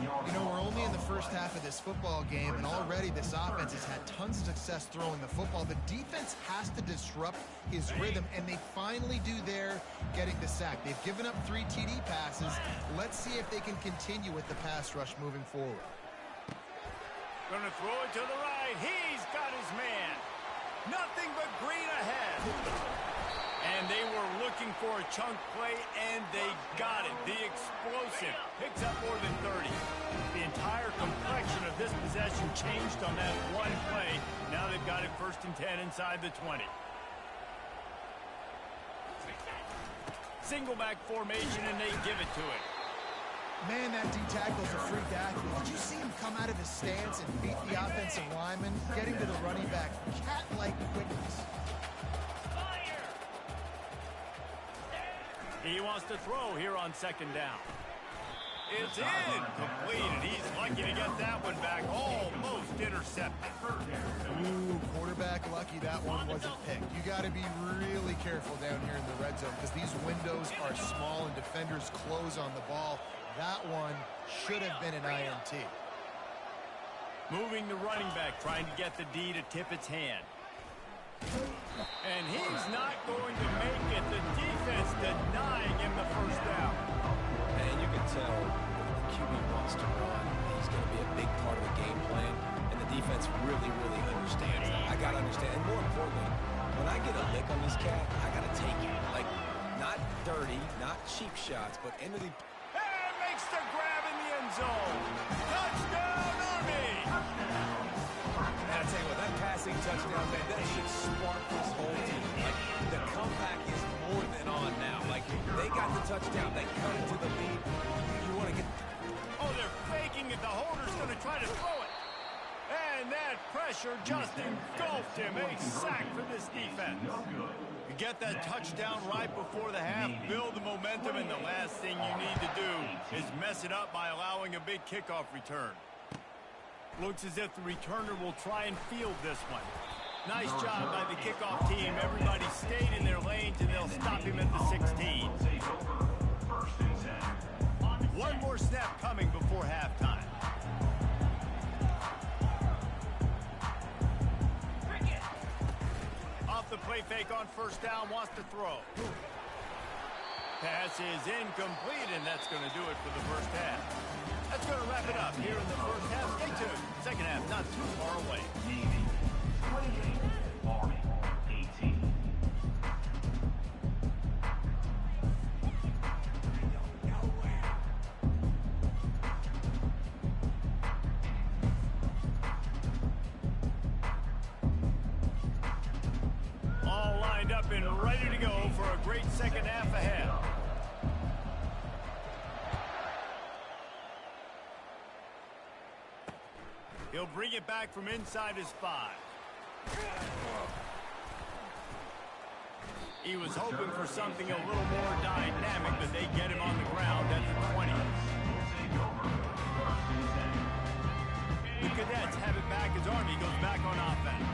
Speaker 2: You know, we're only in the first half of this football game, and already this offense has had tons of success throwing the football. The defense has to disrupt his rhythm, and they finally do there, getting the sack. They've given up 3 TD passes. Let's see if they can continue with the pass rush moving forward.
Speaker 1: Gonna throw it to the right. He's got his man. Nothing but green ahead. And they were looking for a chunk play, and they got it. The explosive picks up more than 30. The entire complexion of this possession changed on that one play. Now they've got it 1st and 10 inside the 20. Single back formation, and they give it to it.
Speaker 2: Man, that D tackle's a freak athlete. Did you see him come out of his stance and beat the offensive lineman, getting to the running back? Cat-like quickness.
Speaker 1: He wants to throw here on 2nd down. It's incomplete. He's lucky to get that one back. Almost intercepted.
Speaker 2: Ooh, quarterback lucky that one wasn't picked. You got to be really careful down here in the red zone because these windows are small and defenders close on the ball. That one should have been an INT.
Speaker 1: Moving the running back, trying to get the D to tip its hand. And he's not going to make it. The defense denying him the 1st down.
Speaker 3: And you can tell the QB wants to run. He's going to be a big part of the game plan. And the defense really, really understands that. I got to understand. And more importantly, when I get a lick on this cat, I got to take it. Like, not dirty, not cheap shots, but into the...
Speaker 1: And makes the grab in the end zone. Touchdown, Army!
Speaker 3: And I tell you what, that passing touchdown, man, that should spark this whole team. Like, the comeback is more than on now. Like, they got the touchdown. They cut into the lead. You want to get...
Speaker 1: Oh, they're faking it. The holder's going to try to throw it. And that pressure just engulfed him. A sack for this defense. You get that touchdown right before the half, build the momentum, and the last thing you need to do is mess it up by allowing a big kickoff return. Looks as if the returner will try and field this one. Nice job by the kickoff team. Everybody stayed in their lanes, and they'll stop him at the 16. One more snap coming before halftime. Off the play fake on 1st down, wants to throw. Pass is incomplete, and that's going to do it for the 1st half. That's going to wrap it up here in the 1st half. Stay tuned. 2nd half not too far away.
Speaker 4: Navy 28, Army 18.
Speaker 1: All lined up and ready to go for a great 2nd half ahead. He'll bring it back from inside his 5. He was hoping for something a little more dynamic, but they get him on the ground at the 20. The Cadets have it back as Army goes back on offense.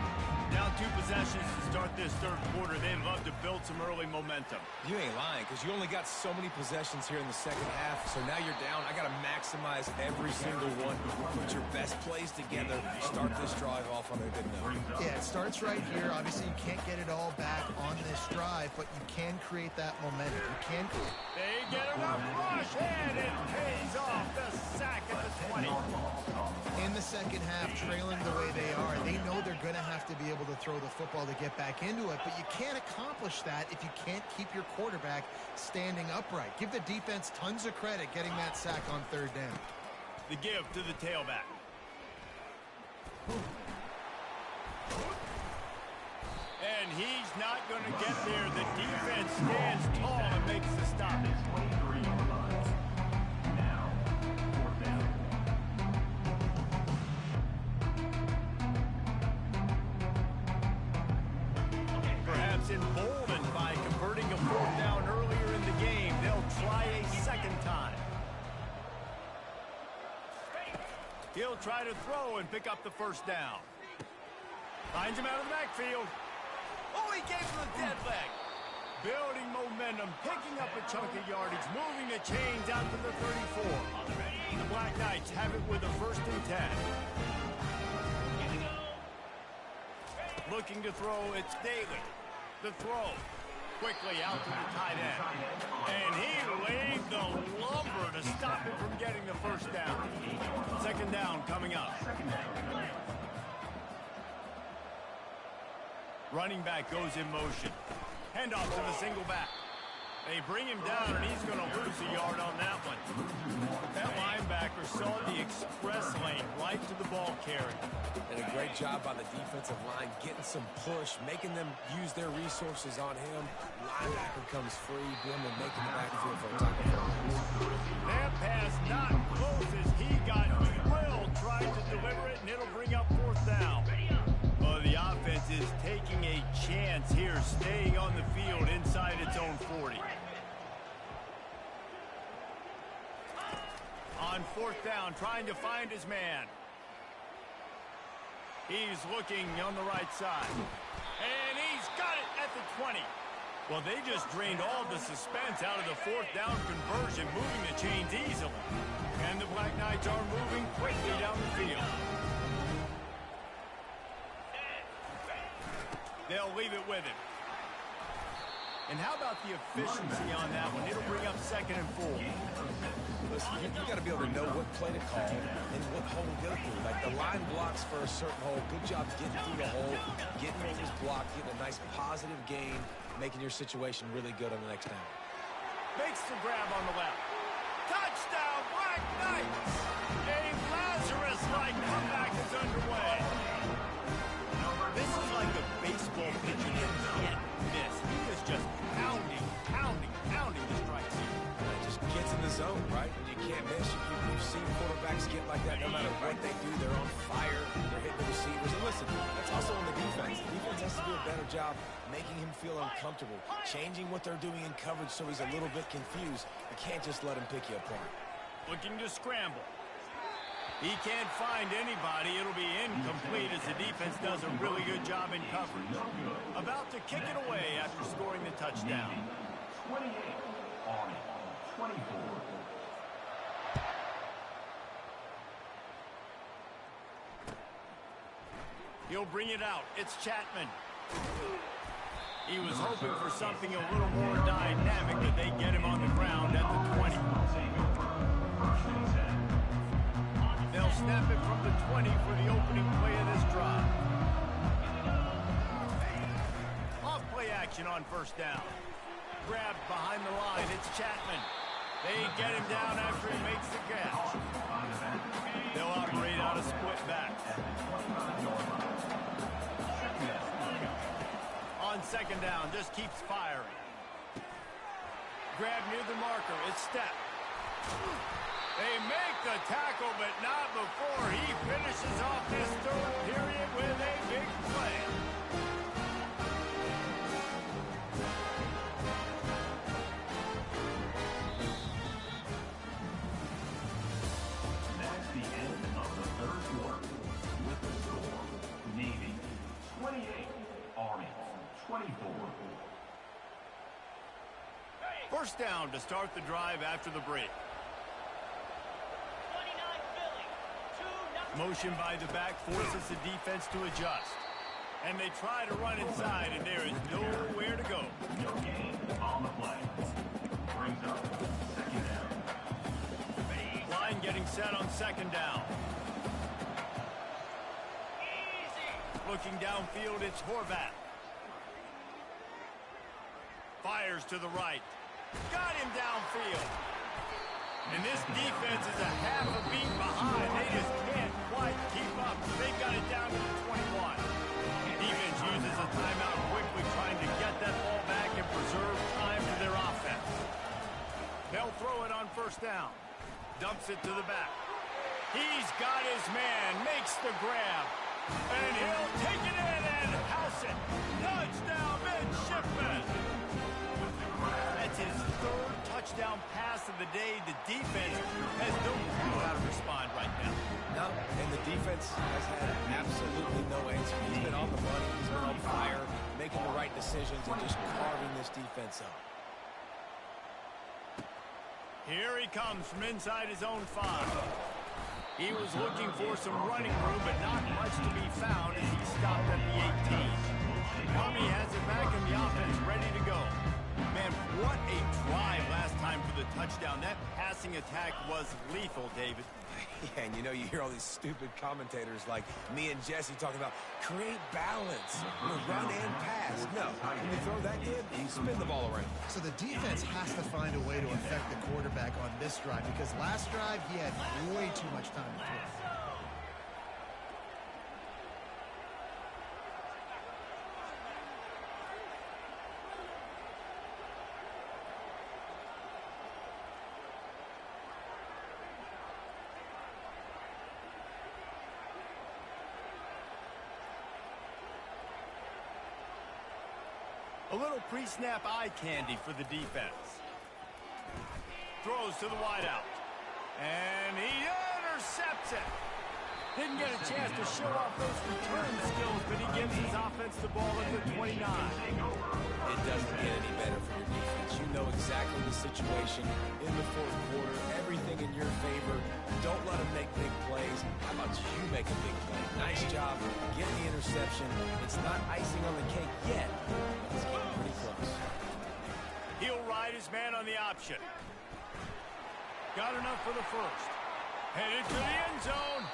Speaker 1: Down 2 possessions to start this 3rd quarter. They'd love to build some early momentum.
Speaker 3: You ain't lying, because you only got so many possessions here in the 2nd half, so now you're down. I got to maximize every single one. Put your best plays together. Start this drive off on a good note.
Speaker 2: Yeah, it starts right here. Obviously, you can't get it all back on this drive, but you can create that momentum. You can.
Speaker 1: They get enough rush, and it pays off the sack at the 20.
Speaker 2: In the 2nd half, trailing the way they are, they know they're going to have to be able to throw the football to get back into it, but you can't accomplish that if you can't keep your quarterback standing upright. Give the defense tons of credit getting that sack on 3rd down.
Speaker 1: The give to the tailback. And he's not going to get there. The defense stands tall and makes the stop.
Speaker 4: 23 on the line. Now, 4th down.
Speaker 1: emboldened by converting a fourth down earlier in the game. They'll try a second time. He'll try to throw and pick up the first down. Finds him out of the backfield. Oh, he gave him a dead leg. Building momentum, picking up a chunk of yardage, moving the chains out to the 34. The Black Knights have it with a 1st and 10. Looking to throw, it's Daly. The throw. Quickly out to the tight end. And he laid the lumber to stop him from getting the first down. Second down coming up. Running back goes in motion. Handoff to the single back. They bring him down, and he's going to lose a yard on that one. That linebacker saw the express lane right to the ball carrier.
Speaker 3: And a great job by the defensive line, getting some push, making them use their resources on him. Linebacker comes free, boom, and making the backfield for a tackle.
Speaker 1: That pass not close as he got drilled, tried to deliver it, and it'll bring up 4th down. Well, the offense is taking a chance here, staying on the field inside its own 40. On 4th down, trying to find his man. He's looking on the right side. And he's got it at the 20. Well, they just drained all the suspense out of the 4th down conversion, moving the chains easily. And the Black Knights are moving quickly down the field. They'll leave it with him. And how about the efficiency on that one? It'll bring up 2nd and 4.
Speaker 3: Listen, you got to be able to know what play to call and what hole to go through. Like the line blocks for a certain hole. Good job getting through the hole, getting what was blocked, getting a nice positive gain, making your situation really good on the next down.
Speaker 1: Makes the grab on the left. Touchdown, Black Knights! A Lazarus-like comeback is underway. This is like a baseball pitcher that can't miss. He is just pounding the strike zone.
Speaker 3: It just gets in the zone, right? And you can't miss. You've seen quarterbacks get like that no matter what they do. They're on fire. They're hitting the receivers. And listen, that's also on the defense. The defense has to do a better job making him feel uncomfortable, changing what they're doing in coverage so he's a little bit confused. You can't just let him pick you apart.
Speaker 1: Looking to scramble. He can't find anybody. It'll be incomplete as the defense does a really good job in coverage. About to kick it away after scoring the touchdown.
Speaker 4: 28, Army, 24.
Speaker 1: He'll bring it out. It's Chapman. He was hoping for something a little more dynamic, but they get him on the ground at the 20. They'll snap it from the 20 for the opening play of this drive. Off play action on 1st down. Grabbed behind the line. It's Chapman. They get him down after he makes the catch. They'll operate out a split back. On 2nd down, just keeps firing. Grab near the marker. It's Step. They make the tackle, but not before he finishes off this 3rd period with a big play.
Speaker 4: That's the end of the 3rd quarter. With the score, Navy 28, Army 24.
Speaker 1: 1st down to start the drive after the break. Motion by the back forces the defense to adjust. And they try to run inside, and there is nowhere to go.
Speaker 4: No gain on the play. Brings up 2nd down.
Speaker 1: Line getting set on 2nd down. Looking downfield, it's Horvath. Fires to the right. Got him downfield. And this defense is a half a beat behind. They just can't quite keep up. They've got it down to the 21. Defense uses a timeout quickly, trying to get that ball back and preserve time to their offense. They'll throw it on 1st down. Dumps it to the back. He's got his man, makes the grab. And he'll take it in and house it. Touchdown, Ben midshipman. That's his third touchdown pass of the day. The defense has no clue how to respond right now.
Speaker 3: No, and the defense has had absolutely no answer. He's been on the money. He's been on fire, making the right decisions and just carving this defense up.
Speaker 1: Here he comes from inside his own 5. He was looking for some running room, but not much to be found as he stopped at the 18. Army has it back and the offense ready to go. Man, what a drive last time for the touchdown. That passing attack was lethal, David.
Speaker 3: Yeah, and you hear all these stupid commentators like me and Jesse talking about create balance, run and pass. No, when you throw that good, you spin the ball around.
Speaker 2: So the defense has to find a way to affect the quarterback on this drive because last drive he had way too much time to throw.
Speaker 1: A little pre-snap eye candy for the defense. Throws to the wideout. And he intercepts it. Didn't get a chance to show off those return skills, but he gives his offense the ball at the 29.
Speaker 3: It doesn't get any better for your defense. You know exactly the situation in the fourth quarter. Everything in your favor. Don't let them make big plays. How about you make a big play? Nice job getting the interception. It's not icing on the cake yet, but it's getting pretty close.
Speaker 1: He'll ride his man on the option. Got enough for the first. Headed to the end zone.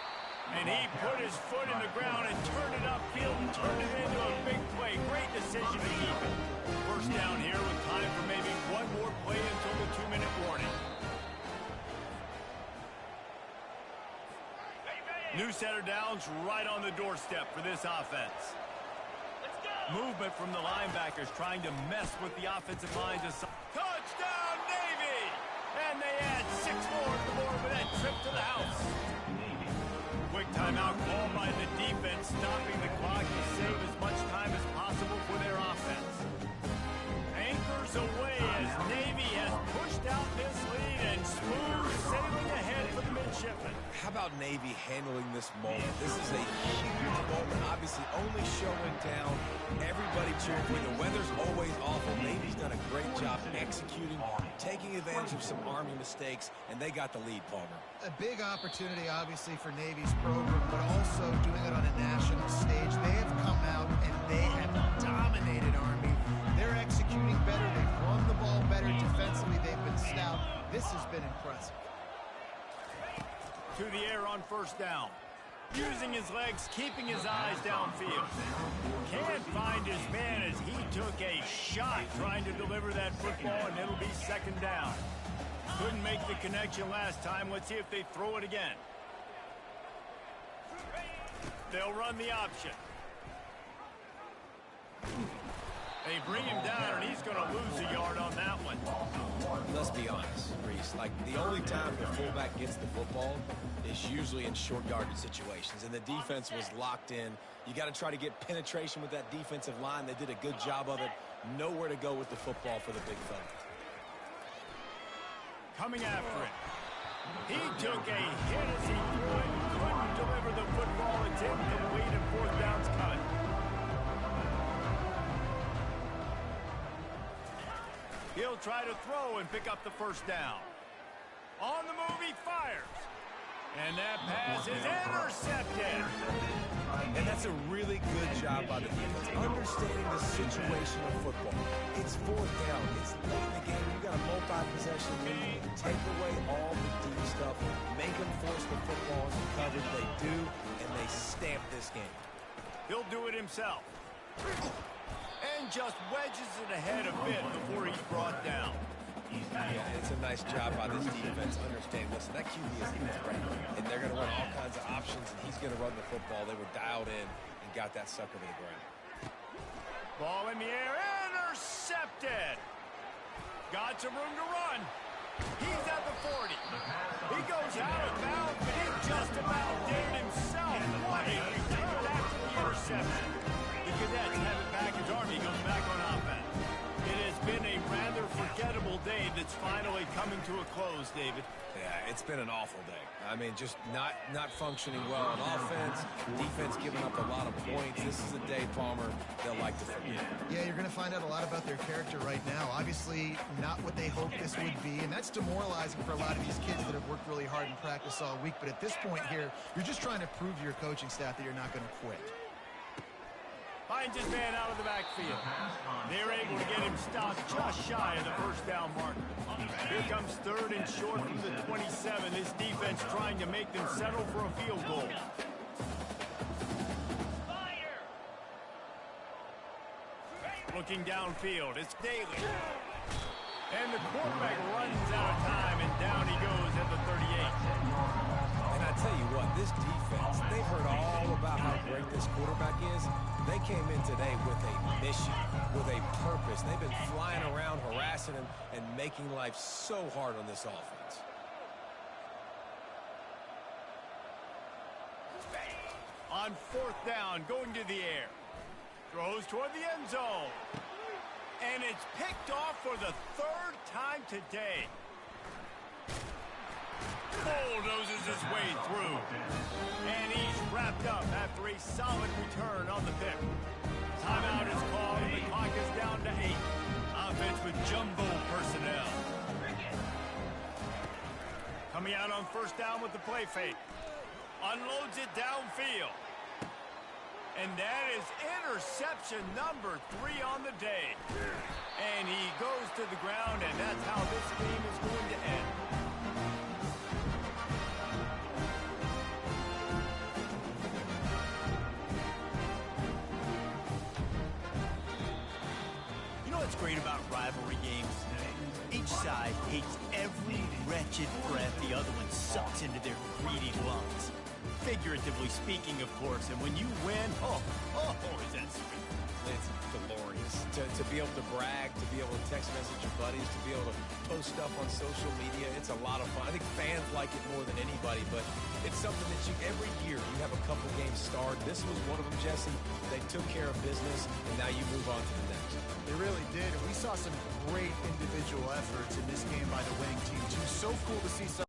Speaker 1: And he put his foot in the ground and turned it upfield and turned it into a big play. Great decision to keep it. First down here with time for maybe one more play until the 2-minute warning. New set of downs right on the doorstep for this offense. Movement from the linebackers trying to mess with the offensive lines. Touchdown, Navy! And they add 6 more to the board with that trip to the house. Quick timeout called by the defense, stopping the clock to save as much time as possible for their offense. Anchors away as Navy has pushed out this lead and smooth sailing ahead for the midshipmen.
Speaker 3: How about Navy handling this moment? This is a huge moment, obviously only showing down. Everybody cheering for you. The weather's always awful. Navy's done a great job executing, taking advantage of some Army mistakes, and they got the lead, Palmer.
Speaker 2: A big opportunity, obviously, for Navy's program, but also doing it on a national stage. They have come out and they have dominated Army. They're executing better. They've run the ball better. Defensively, they've been stout. This has been impressive.
Speaker 1: To the air on first down. Using his legs, keeping his eyes downfield. Can't find his man as he took a shot trying to deliver that football, and it'll be second down. Couldn't make the connection last time. Let's see if they throw it again. They'll run the option. They bring him down, and he's going to lose a yard on that one.
Speaker 3: Let's be honest, Reese. Like, the only time the fullback gets the football is usually in short yardage situations, and the defense was locked in. You got to try to get penetration with that defensive line. They did a good job of it. Nowhere to go with the football for the big fella.
Speaker 1: Coming after it. He took a hit as he threw it. Couldn't deliver the football. It's incomplete and fourth down's cut. He'll try to throw and pick up the first down. On the move, he fires. And that pass is intercepted.
Speaker 3: And that's a really good job by the defense, understanding the situation of football. It's fourth down. It's late in the game. You got a multi-possession lead. Take away all the deep stuff. Make them force the football into coverage. They do, and they stamp this game.
Speaker 1: He'll do it himself. And just wedges it ahead a bit before he's brought down.
Speaker 3: Yeah, it's a nice job by this defense. Understand, listen, that QB is great, and they're going to run all kinds of options, and he's going to run the football. They were dialed in and got that sucker to the ground.
Speaker 1: Ball in the air, intercepted. Got some room to run. He's at the 40. He goes out of bounds, but he just about did it himself. What a return after the interception. The Cadets have it back as Army goes back on offense. eventful day that's finally coming to a close, David.
Speaker 3: Yeah, it's been an awful day. I mean, just not functioning well on offense, defense giving up a lot of points. This is a day, Palmer, they'll like to forget.
Speaker 2: Yeah, you're going to find out a lot about their character right now. Obviously, not what they hoped this would be, and that's demoralizing for a lot of these kids that have worked really hard in practice all week. But at this point here, you're just trying to prove to your coaching staff that you're not going to quit.
Speaker 1: Finds his man out of the backfield. They're able to get him stopped just shy of the first down marker. Here comes 3rd and short from the 27. This defense trying to make them settle for a field goal. Looking downfield, it's Daly. And the quarterback runs out of time, and down he goes at the 38.
Speaker 3: And I tell you what, this defense, they've heard all about how great this quarterback is. They came in today with a mission, with a purpose. They've been flying around, harassing him, and making life so hard on this offense.
Speaker 1: On 4th down, going to the air. Throws toward the end zone. And it's picked off for the 3rd time today. Bulldozes his way through. And he's wrapped up after a solid return on the pick. Timeout is called, and the clock is down to 8. Offense with jumbo personnel. Coming out on 1st down with the play fake. Unloads it downfield. And that is interception number 3 on the day. And he goes to the ground, and that's how this game is going to end. You know what's great about rivalry games? Each side hates every wretched breath the other one sucks into their greedy lungs. Figuratively speaking, of course, and when you win, oh, is that sweet.
Speaker 3: It's glorious. To be able to brag, to be able to text message your buddies, to be able to post stuff on social media, it's a lot of fun. I think fans like it more than anybody, but it's something that every year you have a couple games starred. This was one of them, Jesse. They took care of business, and now you move on to the next.
Speaker 2: They really did, and we saw some great individual efforts in this game by the winning team, too. So cool to see some